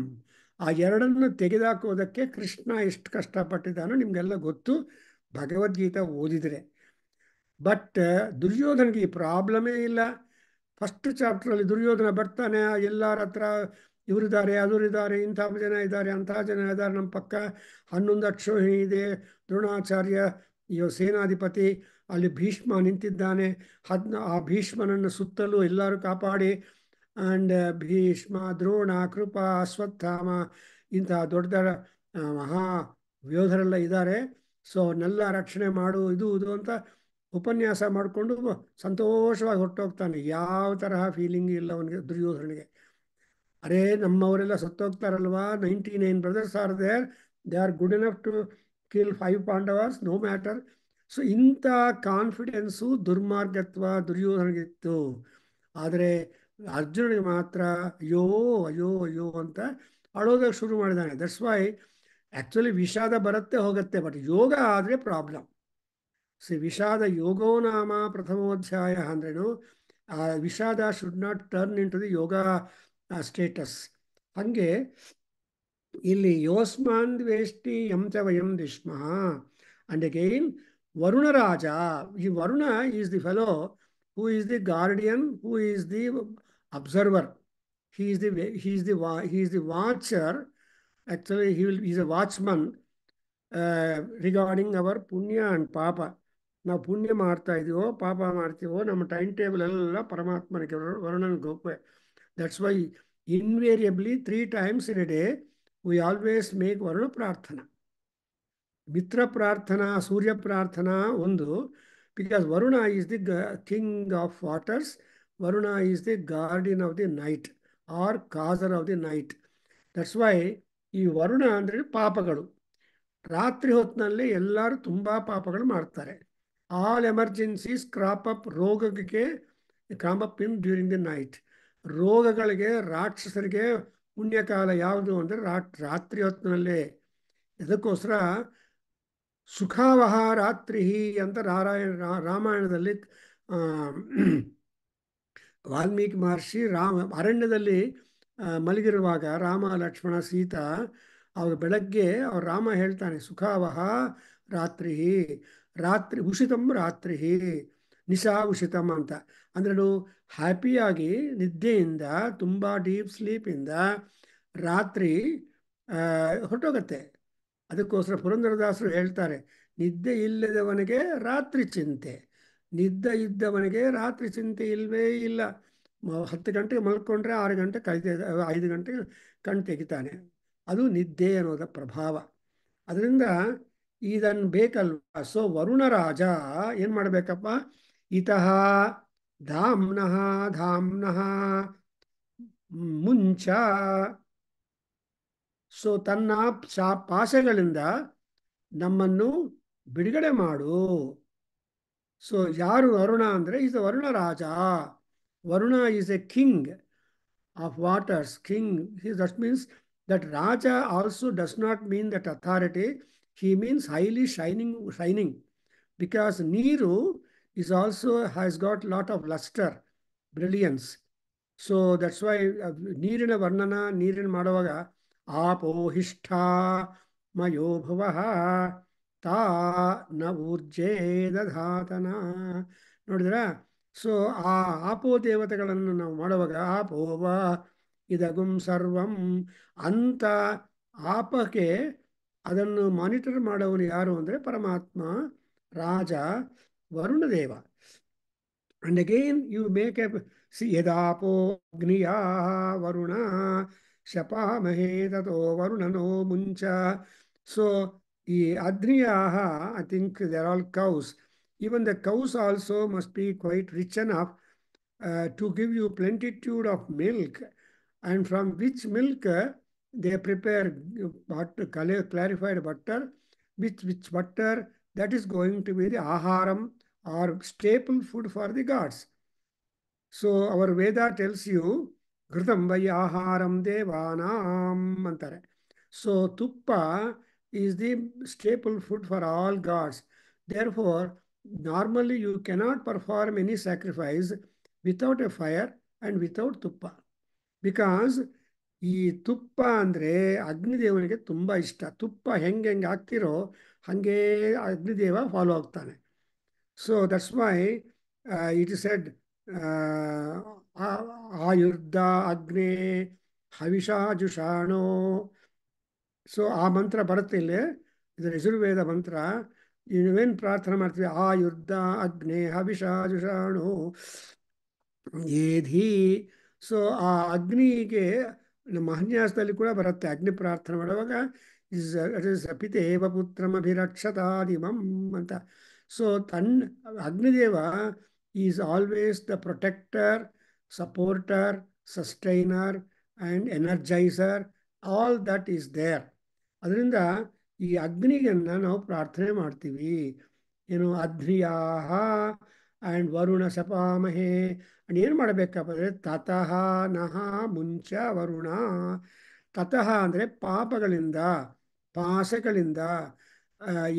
ಆ ಎರಡನ್ನು ತೆಗೆದಾಕೋದಕ್ಕೆ ಕೃಷ್ಣ ಎಷ್ಟು ಕಷ್ಟಪಟ್ಟಿದ್ದಾನೋ ನಿಮಗೆಲ್ಲ ಗೊತ್ತು ಭಗವದ್ಗೀತಾ ಓದಿದರೆ. ಬಟ್ ದುರ್ಯೋಧನಿಗೆ ಈ ಪ್ರಾಬ್ಲಮೇ ಇಲ್ಲ. ಫಸ್ಟ್ ಚಾಪ್ಟ್ರಲ್ಲಿ ದುರ್ಯೋಧನ ಬರ್ತಾನೆ, ಎಲ್ಲರ ಹತ್ರ ಇವರಿದ್ದಾರೆ, ಅದರಿದ್ದಾರೆ, ಇಂಥ ಜನ ಇದ್ದಾರೆ, ಅಂಥ ಜನ ಇದ್ದಾರೆ, ನಮ್ಮ ಪಕ್ಕ 11 ಅಕ್ಷೋಹಿಣಿ ಇದೆ, ದ್ರೋಣಾಚಾರ್ಯ ಸೇನಾಧಿಪತಿ, ಅಲ್ಲಿ ಭೀಷ್ಮ ನಿಂತಿದ್ದಾನೆ, ಆ ಭೀಷ್ಮನನ್ನು ಸುತ್ತಲೂ ಎಲ್ಲರೂ ಕಾಪಾಡಿ, ಆ್ಯಂಡ್ ಭೀಷ್ಮ, ದ್ರೋಣ, ಕೃಪ, ಅಶ್ವತ್ಥಾಮ ಇಂತಹ ದೊಡ್ಡ ಮಹಾ ಯೋಧರೆಲ್ಲ ಇದ್ದಾರೆ. ಸೊ ಅವನ್ನೆಲ್ಲ ರಕ್ಷಣೆ ಮಾಡು, ಇದು ಅಂತ ಉಪನ್ಯಾಸ ಮಾಡಿಕೊಂಡು ಸಂತೋಷವಾಗಿ ಹೊರಟೋಗ್ತಾನೆ. ಯಾವ ತರಹ ಫೀಲಿಂಗ್ ಇಲ್ಲ ಅವನಿಗೆ, ದುರ್ಯೋಧನಿಗೆ. ಅರೇ ನಮ್ಮವರೆಲ್ಲ ಸತ್ತೋಗ್ತಾರಲ್ವಾ, 99 brothers are there, they are good enough to kill 5 Pandavas, no matter. So ಇಂಥ ಕಾನ್ಫಿಡೆನ್ಸು ದುರ್ಮಾರ್ಗತ್ವ ದುರ್ಯೋಧನಿಗಿತ್ತು. ಆದರೆ ಅರ್ಜುನಿಗೆ ಮಾತ್ರ ಅಯ್ಯೋ ಅಯ್ಯೋ ಅಯ್ಯೋ ಅಂತ ಅಳೋದಕ್ಕೆ ಶುರು ಮಾಡಿದ್ದಾನೆ. ದಟ್ಸ್ ವೈ ಆ್ಯಕ್ಚುಲಿ ವಿಷಾದ ಬರುತ್ತೆ ಹೋಗುತ್ತೆ, ಬಟ್ ಯೋಗ ಆದರೆ ಪ್ರಾಬ್ಲಮ್. ವಿಷಾದ ಯೋಗೋ ನಾಮ ಪ್ರಥಮೋಧ್ಯಾಯ ಅಂದ್ರೇನು, ಆ ವಿಷಾದ should not turn into the yoga status. ಹಾಗೆ ಇಲ್ಲಿ ಯೋಸ್ಮಾನ್ ದ್ವೇಷ್ಟಿ ಯಂ ಚ ವಯಂ ಧಿಷ್ಮಃ. ಅಂಡ್ ಅಗೈನ್ ವರುಣ ರಾಜ, ಈ Varuna is the fellow who is the guardian, who is the observer, he is the watcher. Actually he is a watchman regarding our punya and papa. ನಾವು ಪುಣ್ಯ ಮಾಡ್ತಾ ಇದೀವೋ ಪಾಪ ಮಾಡ್ತೀವೋ ನಮ್ಮ ಟೈಮ್ ಟೇಬಲ್ ಎಲ್ಲ ಪರಮಾತ್ಮನಿಗೆ ವರುಣನಿಗೆ ಹೋಗ್ವೆ. That's why invariably 3 times in a day we always make Varuna ಪ್ರಾರ್ಥನಾ. ಮಿತ್ರ ಪ್ರಾರ್ಥನಾ, ಸೂರ್ಯ ಪ್ರಾರ್ಥನಾ ಒಂದು, because Varuna is the king of waters, Varuna is the guardian of the night or causer of the night. That's why ಈ ವರುಣ ಅಂದರೆ ಪಾಪಗಳು. ರಾತ್ರಿ ಹೊತ್ತಿನಲ್ಲಿ ಎಲ್ಲರೂ ತುಂಬ ಪಾಪಗಳು ಮಾಡ್ತಾರೆ. ಆಲ್ ಎಮರ್ಜೆನ್ಸೀಸ್ ಕ್ರಾಪ್ ಅಪ್, ರೋಗಕ್ಕೆ crop up in during the night. ರೋಗಗಳಿಗೆ, ರಾಕ್ಷಸರಿಗೆ ಪುಣ್ಯಕಾಲ ಯಾವುದು ಅಂದರೆ ರಾತ್ರಿ ಹೊತ್ತಿನಲ್ಲೇ. ಇದಕ್ಕೋಸ್ಕರ ಸುಖಾವಹ ರಾತ್ರಿ ಅಂತ ರಾಮಾಯಣದಲ್ಲಿ ವಾಲ್ಮೀಕಿ ಮಹರ್ಷಿ ಅರಣ್ಯದಲ್ಲಿ ಮಲಗಿರುವಾಗ ರಾಮ, ಲಕ್ಷ್ಮಣ, ಸೀತಾ, ಅವಾಗ ಬೆಳಗ್ಗೆ ಅವ್ರು ರಾಮ ಹೇಳ್ತಾನೆ ಸುಖಾವಹ ರಾತ್ರಿ, ರಾತ್ರಿ ಉಷಿತಂ ರಾತ್ರಿ ನಿಶಾ ಉಷಿತಂ ಅಂತ. ಅಂದ್ರೂ ಹ್ಯಾಪಿಯಾಗಿ ನಿದ್ದೆಯಿಂದ, ತುಂಬ ಡೀಪ್ ಸ್ಲೀಪಿಂದ ರಾತ್ರಿ ಹೊರಟೋಗತ್ತೆ. ಅದಕ್ಕೋಸ್ಕರ ಪುರಂದರದಾಸರು ಹೇಳ್ತಾರೆ, ನಿದ್ದೆ ಇಲ್ಲದವನಿಗೆ ರಾತ್ರಿ ಚಿಂತೆ, ನಿದ್ದೆ ಇದ್ದವನಿಗೆ ರಾತ್ರಿ ಚಿಂತೆ ಇಲ್ಲವೇ ಇಲ್ಲ. 10 ಗಂಟೆಗೆ ಮಲ್ಕೊಂಡ್ರೆ 6 ಗಂಟೆ 5 ಗಂಟೆಗೆ ಕಣ್ ತೆಗಿತಾನೆ. ಅದು ನಿದ್ದೆ ಅನ್ನೋದ ಪ್ರಭಾವ. ಅದರಿಂದ ಇದನ್ನು ಬೇಕಲ್ವಾ. ಸೊ ವರುಣ ರಾಜ ಏನು ಮಾಡಬೇಕಪ್ಪ, ಇತಃ ಧಾಮ್ನಃ ಧಾಮ್ನಃ ಮುಂಚ. ಸೊ ತನ್ನ ಪಾಶಗಳಿಂದ ನಮ್ಮನ್ನು ಬಿಡುಗಡೆ ಮಾಡು. ಸೊ ಯಾರು ವರುಣ ಅಂದರೆ is Varuna Raja. Varuna is A king of waters, king. That means that Raja also does not mean that authority. He means highly shining. Because Neeru is also has got lot of luster, brilliance. So that's why ನೀರಿನ ವರ್ಣನ, ನೀರಿನ ಮಾಡುವಾಗ ಆಪೋಹಿಷ್ಠ ಮಯೋ ಭುವಃ ತಾ ನ ಊರ್ಜೇ ದಧಾತನ. ನೋಡಿದ್ರ? So ಆ ಆಪೋ ದೇವತೆಗಳನ್ನು ನಾವು ಮಾಡುವಾಗ ಆಪೋವ ಇದಗುಂ ಸರ್ವಂ ಅಂತ ಆಪಕ್ಕೆ ಅದನ್ನು ಮಾನಿಟರ್ ಮಾಡೋರು ಯಾರು ಅಂದರೆ ಪರಮಾತ್ಮ, ರಾಜ, Varunadeva. And again you make a see ಯದಾಪೋ ಅಗ್ನಿಯಾ Varuna ಶಪಾಮಹೇ ತಥೋ ವರುಣನೋ ಮುಂಚ. ಸೊ ಈ ಅಗ್ನಿಯಾಹ, I think they are all cows. Even the cows also must be quite rich enough to give you plenitude of milk, and from which milk they prepare clarified butter, which butter that is going to be the aharam or staple food for the gods. So our Veda tells you ghrutam vai aharam devanam anತಾರೆ. So tuppa is the staple food for all gods. Therefore normally you cannot perform any sacrifice without a fire and without tuppa. Because ಈ ತುಪ್ಪ ಅಂದರೆ ಅಗ್ನಿದೇವನಿಗೆ ತುಂಬ ಇಷ್ಟ. ತುಪ್ಪ ಹೆಂಗೆ ಹಾಕ್ತಿರೋ ಹಾಗೆ Agnideva follow ಆಗ್ತಾನೆ. So that's why it is said ಆಯುರ್ಧ ಅಗ್ನೇ ಹವಿಷಾ ಜುಷಾಣೋ. ಸೊ ಆ ಮಂತ್ರ ಬರುತ್ತೆ ಇಲ್ಲಿ, ಇದು ಯಜುರ್ವೇದ ಮಂತ್ರ. ನೀವೇನು ಪ್ರಾರ್ಥನೆ ಮಾಡ್ತೀವಿ, ಆಯುರ್ಧ ಅಗ್ನೇ ಹವಿಷಾ ಜುಷಾಣೋ ಏಧಿ. ಸೊ ಆ ಅಗ್ನಿಗೆ ನಮ್ಮ ಮಹಾನ್ಯಾಸದಲ್ಲಿ ಕೂಡ ಬರುತ್ತೆ. ಅಗ್ನಿ ಪ್ರಾರ್ಥನೆ ಮಾಡುವಾಗ ಇಸ್ ಪಿತೇವ ಪುತ್ರಮಭಿರಕ್ಷತಾದಿಮಂ ಅಂತ. So Agnideva is always the protector, supporter, sustainer and energiser. All that is there. ಅದರಿಂದ ಈ ಅಗ್ನಿಯನ್ನು ನಾವು ಪ್ರಾರ್ಥನೆ ಮಾಡ್ತೀವಿ. ಏನು ಅಗ್ನಿಯಾಹ ಆ್ಯಂಡ್ ವರುಣ ಶಪಾಮಹೇ. ಅಂಡ್ ಏನು ಮಾಡಬೇಕಪ್ಪ ಅಂದರೆ ತತಃ ನಹ ಮುಂಚ ವರುಣ. ತತಃ ಅಂದರೆ ಪಾಪಗಳಿಂದ, ಪಾಶಗಳಿಂದ,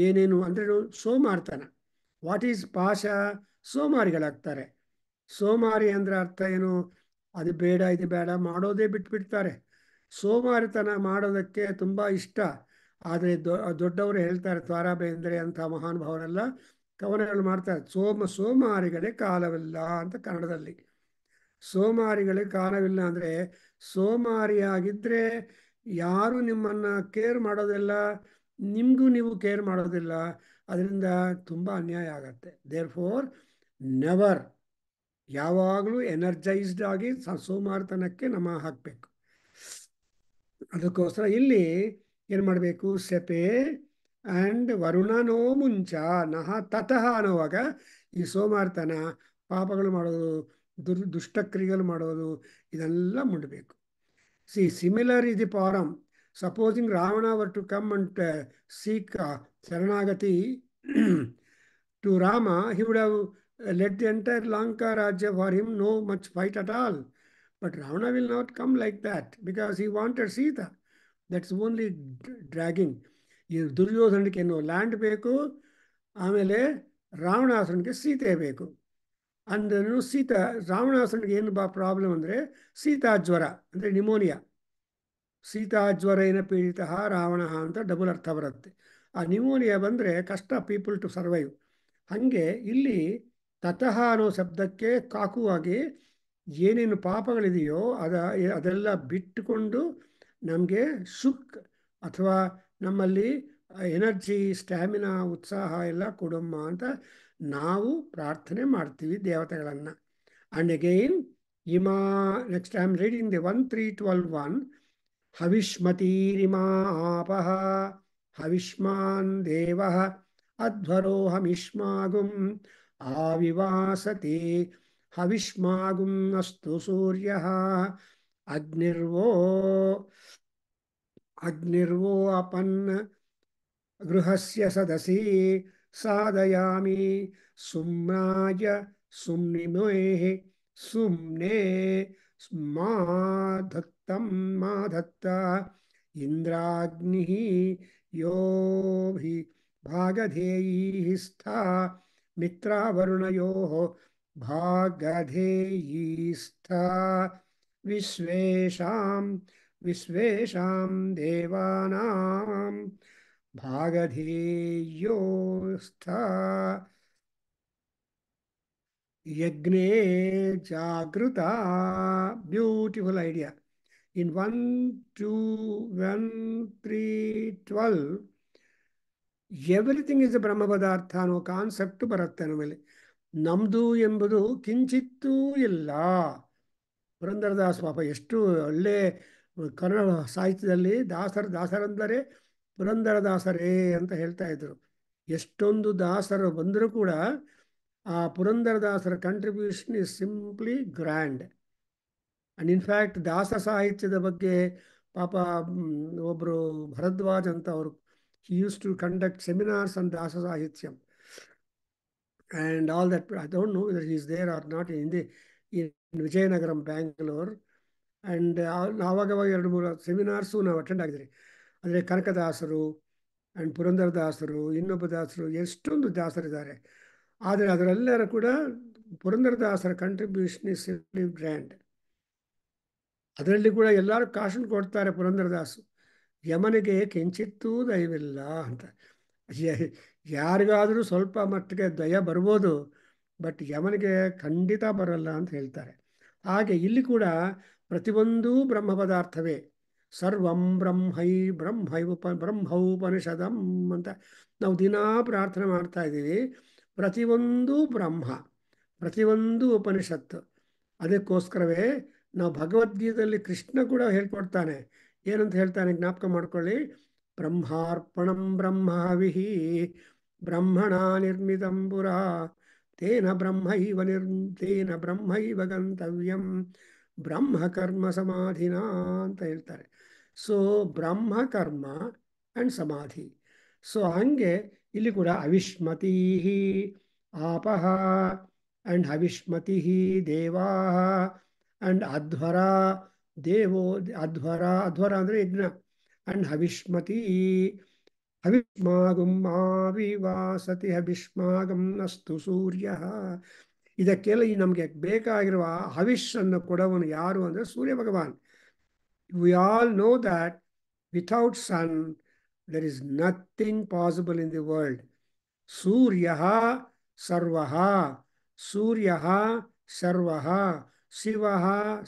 ಏನೇನು ಅಂದರೆ ಸೋಮಾರ್ತನ. What is ಪಾಶ? ಸೋಮಾರಿಗಳಾಗ್ತಾರೆ. ಸೋಮಾರಿ ಅಂದರೆ ಅರ್ಥ ಏನು? ಅದು ಬೇಡ ಇದು ಬೇಡ ಮಾಡೋದೇ ಬಿಟ್ಬಿಡ್ತಾರೆ. ಸೋಮಾರಿತನ ಮಾಡೋದಕ್ಕೆ ತುಂಬ ಇಷ್ಟ. ಆದರೆ ದೊಡ್ಡವರು ಹೇಳ್ತಾರೆ, ತ್ವಾರಾ ಬೇಂದ್ರೆ ಅಂತ ಮಹಾನುಭಾವರೆಲ್ಲ ಕವನಗಳು ಮಾಡ್ತಾರೆ, ಸೋಮಾರಿಗಳೇ ಕಾಲವಿಲ್ಲ ಅಂತ ಕನ್ನಡದಲ್ಲಿ. ಸೋಮಾರಿಗಳಿಗೆ ಕಾಲವಿಲ್ಲ ಅಂದರೆ ಸೋಮಾರಿಯಾಗಿದ್ದರೆ ಯಾರು ನಿಮ್ಮನ್ನು ಕೇರ್ ಮಾಡೋದಿಲ್ಲ, ನಿಮಗೂ ನೀವು ಕೇರ್ ಮಾಡೋದಿಲ್ಲ. ಅದರಿಂದ ತುಂಬ ಅನ್ಯಾಯ ಆಗತ್ತೆ. ದೇರ್ ಫೋರ್ ನೆವರ್, ಯಾವಾಗಲೂ ಎನರ್ಜೈಸ್ಡ್ ಆಗಿ ಸೋಮಾರ್ತನಕ್ಕೆ ನಮ ಹಾಕಬೇಕು. ಅದಕ್ಕೋಸ್ಕರ ಇಲ್ಲಿ ಏನು ಮಾಡಬೇಕು? ಸೆಪೆ ಆ್ಯಂಡ್ ವರುಣನೋ ಮುಂಚ ನಹ ತತಃ ಅನ್ನುವಾಗ ಈ ಸೋಮಾರ್ತನ, ಪಾಪಗಳು ಮಾಡೋದು, ದುಷ್ಟಕ್ರಿಯೆಗಳು ಮಾಡೋದು ಇದೆಲ್ಲ ಮುಡಬೇಕು. See similar is the forum. Supposing Ravana were to come and seek Saranagati to Rama, he would have let the entire Lanka Rajya for him, no much fight at all. But Ravana will not come like that because he wanted Sita. That's only dragging. ಈ ದುರ್ಯೋಧನಕ್ಕೆ land ಬೇಕು, ಆಮೇಲೆ ರಾವಣಾಸುರನಿಗೆ ಸೀತೆ ಬೇಕು. ಅಂದ್ರೂ ರಾವಣಾಸುರನಿಗೆ ಏನು problem ಅಂದರೆ ಸೀತಾಜ್ವರ ಅಂದರೆ pneumonia. ಸೀತಾಜ್ವರೇನ ಪೀಡಿತ ರಾವಣ ಅಂತ ಡಬಲ್ ಅರ್ಥ ಬರುತ್ತೆ. ಆ ನಿಮೋನಿಯಾ ಬಂದರೆ ಕಷ್ಟ ಪೀಪಲ್ ಟು ಸರ್ವೈವ್. ಹಾಗೆ ಇಲ್ಲಿ ತತಃ ಅನ್ನೋ ಶಬ್ದಕ್ಕೆ ಕಾಕುವಾಗಿ ಏನೇನು ಪಾಪಗಳಿದೆಯೋ ಅದೆಲ್ಲ ಬಿಟ್ಟುಕೊಂಡು ನಮಗೆ ಸುಖ ಅಥವಾ ನಮ್ಮಲ್ಲಿ ಎನರ್ಜಿ, ಸ್ಟ್ಯಾಮಿನಾ, ಉತ್ಸಾಹ ಎಲ್ಲ ಕೊಡಮ್ಮ ಅಂತ ನಾವು ಪ್ರಾರ್ಥನೆ ಮಾಡ್ತೀವಿ ದೇವತೆಗಳನ್ನು. And again next I am reading the 1-3-12 ಹವಿಷ್ಮತೀರಿಮಾ ಆಪಃ ಹವಿಷ್ಮಾನ್ ದೇವಃ ಅಧ್ವರೋಹಮಿಷ್ಮಾಗುಂ ಆವಿವಾಸತೆ ಹವಿಷ್ಮಾಗುಂ ಅಸ್ತು ಸೂರ್ಯಃ ಅಗ್ನಿರ್ವೋ ಅಪನ್ ಗೃಹಸ್ಯ ಸದಸಿ ಸಾಧಯಾಮಿ ಸುಮ್ನಾಯ ಸುಮ್ನಿಮೇಃ ಸುಮ್ನೇ ಮಾಧತ್ತ ಇಂದ್ರಾಗ್ನಿಃ ಯೋಭಿ ಭಾಗಧೇಯೀ ಸ್ಥಾ ಮಿತ್ರಾವರುಣಯೋಃ ಭಾಗಧೇಯೀ ಸ್ಥಾ ವಿಶ್ವೇಷಾಂ ದೇವಾನಾಂ ಭಾಗಧೇಯೋ ಸ್ಥಾ ಯಜ್ಞೇ ಜಾಗೃತ. Beautiful idea. In 1-2-1-3-12 everything is ಬ್ರಹ್ಮ ಪದಾರ್ಥ ಅನ್ನೋ ಕಾನ್ಸೆಪ್ಟ್ ಬರುತ್ತೆ ನಮ್ಮಲ್ಲಿ. ನಮ್ಮದು ಎಂಬುದು ಕಿಂಚಿತ್ತೂ ಇಲ್ಲ. ಪುರಂದರದಾಸ್ ಪಾಪ ಎಷ್ಟು ಒಳ್ಳೆ ಕನ್ನಡ ಸಾಹಿತ್ಯದಲ್ಲಿ ದಾಸರಂದರೆ ಪುರಂದರದಾಸರೇ ಅಂತ ಹೇಳ್ತಾ ಇದ್ರು. ಎಷ್ಟೊಂದು ದಾಸರು ಬಂದರೂ ಕೂಡ ಆ ಪುರಂದರದಾಸರ contribution is simply grand. And in fact ದಾಸ ಸಾಹಿತ್ಯದ ಬಗ್ಗೆ ಪಾಪ ಒಬ್ಬರು ಭರದ್ವಾಜ್ ಅಂತ ಅವರು he used to conduct seminars on Dasa Sahityam and all that. I don't know whether he is there or not in Vijayanagaram, Bangalore. And ಆವಾಗವಾಗ 2-3 ಸೆಮಿನಾರ್ಸು ನಾವು attend ಆಗಿದ್ರಿ. ಅಂದರೆ ಕನಕದಾಸರು ಆ್ಯಂಡ್ ಪುರಂದರದಾಸರು, ಇನ್ನೊಬ್ಬ ದಾಸರು, ಎಷ್ಟೊಂದು ದಾಸರಿದ್ದಾರೆ. ಆದರೆ ಅದರೆಲ್ಲರೂ ಕೂಡ ಪುರಂದರದಾಸರ ಕಂಟ್ರಿಬ್ಯೂಷನ್ ಇಸ್ ಸಿಂಪ್ಲಿ ಗ್ರ್ಯಾಂಡ್. ಅದರಲ್ಲಿ ಕೂಡ ಎಲ್ಲರೂ ಕಾಶನ್ ಕೊಡ್ತಾರೆ ಪುರಂದರದಾಸು, ಯಮನಿಗೆ ಕಿಂಚಿತ್ತೂ ದಯವಿಲ್ಲ ಅಂತ. ಯಾರಿಗಾದರೂ ಸ್ವಲ್ಪ ಮಟ್ಟಿಗೆ ದಯ ಬರ್ಬೋದು, ಬಟ್ ಯಮನಿಗೆ ಖಂಡಿತ ಬರಲ್ಲ ಅಂತ ಹೇಳ್ತಾರೆ. ಹಾಗೆ ಇಲ್ಲಿ ಕೂಡ ಪ್ರತಿಯೊಂದೂ ಬ್ರಹ್ಮ ಪದಾರ್ಥವೇ. ಸರ್ವಂ ಬ್ರಹ್ಮೌಪನಿಷದಂ ಅಂತ ನಾವು ದಿನಾ ಪ್ರಾರ್ಥನೆ ಮಾಡ್ತಾ ಇದ್ದೀವಿ. ಪ್ರತಿಯೊಂದು ಬ್ರಹ್ಮ, ಪ್ರತಿಯೊಂದು ಉಪನಿಷತ್ತು. ಅದಕ್ಕೋಸ್ಕರವೇ ನಾವು ಭಗವದ್ಗೀತೆಯಲ್ಲಿ ಕೃಷ್ಣ ಕೂಡ ಹೇಳ್ಕೊಡ್ತಾನೆ. ಏನಂತ ಹೇಳ್ತಾನೆ ಜ್ಞಾಪಕ ಮಾಡ್ಕೊಳ್ಳಿ. ಬ್ರಹ್ಮಾರ್ಪಣಂ ಬ್ರಹ್ಮಹವಿಃ ಬ್ರಹ್ಮಣ ನಿರ್ಮಿತಂ ಪುರಾ ತೇನ ಬ್ರಹ್ಮೈವ ಗಂತವ್ಯಂ ಬ್ರಹ್ಮಕರ್ಮ ಸಮಾಧಿನಾ ಅಂತ ಹೇಳ್ತಾರೆ. ಸೊ ಬ್ರಹ್ಮಕರ್ಮ ಆ್ಯಂಡ್ ಸಮಾಧಿ. ಸೊ ಹಂಗೆ ಇಲ್ಲಿ ಕೂಡ ಅವಿಷ್ಮತೀ ಆಪಃ ಆ್ಯಂಡ್ ಹವಿಷ್ಮತಿ ದೇವಾ ಆ್ಯಂಡ್ ಅಧ್ವರ ದೇವೋ ಅಧ್ವರ ಅಂದರೆ ಯಜ್ಞ. ಆ್ಯಂಡ್ ಹವಿಷ್ಮತಿ ಹವಿಷ್ಮಾಗಂ ಆವಿವಾಸತಿ ಹವಿಷ್ಮಾಗಂ ಅಸ್ತು ಸೂರ್ಯ. ಇದಕ್ಕೆಲ್ಲ ನಮಗೆ ಬೇಕಾಗಿರುವ ಹವಿಷನ್ನು ಕೊಡವನು ಯಾರು ಅಂದರೆ Surya Bhagavan. We all know that without sun there is nothing possible in the world. Suryah sarvah, Suryah sarvah, Shivah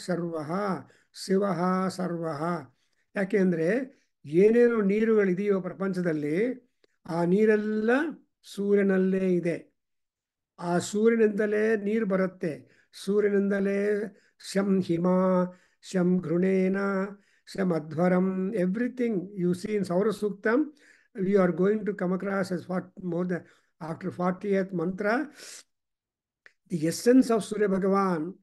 sarvah, Shivah sarvah. ಯಾಕೆಂದರೆ ಏನೇನು ನೀರುಗಳಿದೆಯೋ ಪ್ರಪಂಚದಲ್ಲಿ ಆ ನೀರೆಲ್ಲ ಸೂರ್ಯನಲ್ಲೇ ಇದೆ. ಆ ಸೂರ್ಯನಿಂದಲೇ ನೀರು ಬರುತ್ತೆ. ಸೂರ್ಯನಿಂದಲೇ ಶಂ ಹಿಮ, ಶಂ ಘೃಣೇನ, ಶಂ ಅಧ್ವರಂ, ಎವ್ರಿಥಿಂಗ್ ಯು ಸಿ ಇನ್ ಸೌರ ಸೂಕ್ತಂ. We are going to come across as more than after 40th mantra, the essence of Surya Bhagavan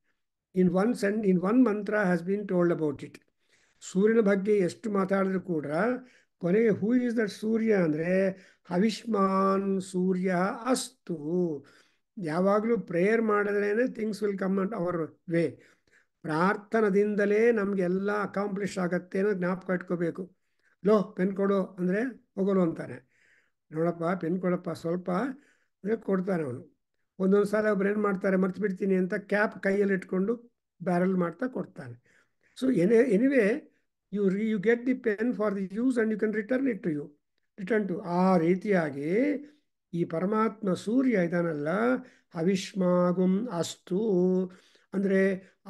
in one mantra has been told about it. ಸೂರ್ಯನ ಬಗ್ಗೆ ಎಷ್ಟು ಮಾತಾಡಿದ್ರು ಕೂಡ ಕೊನೆಗೆ ಹೂ ಇಸ್ ದಟ್ ಸೂರ್ಯ ಅಂದರೆ ಹವಿಷ್ಮಾನ್ ಸೂರ್ಯ ಅಸ್ತು. ಯಾವಾಗಲೂ ಪ್ರೇಯರ್ ಮಾಡಿದ್ರೇ things will come and our way. ಪ್ರಾರ್ಥನದಿಂದಲೇ ನಮಗೆಲ್ಲ ಅಕಾಂಪ್ಲಿಷ್ ಆಗತ್ತೆ ಅನ್ನೋದು ಜ್ಞಾಪಕ ಇಟ್ಕೋಬೇಕು. ಲೋ ಪೆನ್ ಕೊಡು ಅಂದರೆ ಹೋಗಲು ಅಂತಾನೆ. ನೋಡಪ್ಪ ಪೆನ್ ಕೊಡಪ್ಪ ಸ್ವಲ್ಪ ಅಂದರೆ ಕೊಡ್ತಾನೆ ಅವನು. ಒಂದೊಂದು ಸಲ ಒಬ್ರು ಏನು ಮಾಡ್ತಾರೆ, ಮರ್ತು ಬಿಡ್ತೀನಿ ಅಂತ ಕ್ಯಾಪ್ ಕೈಯಲ್ಲಿ ಇಟ್ಕೊಂಡು ಬ್ಯಾರಲ್ ಮಾಡ್ತಾ ಕೊಡ್ತಾನೆ. So anyway you get the pen for the use and you can return to ಆ ರೀತಿಯಾಗಿ ಈ ಪರಮಾತ್ಮ ಸೂರ್ಯ ಇದಾನಲ್ಲ, ಹವಿಷ್ಮಾಗುಂ ಅಸ್ತು ಅಂದರೆ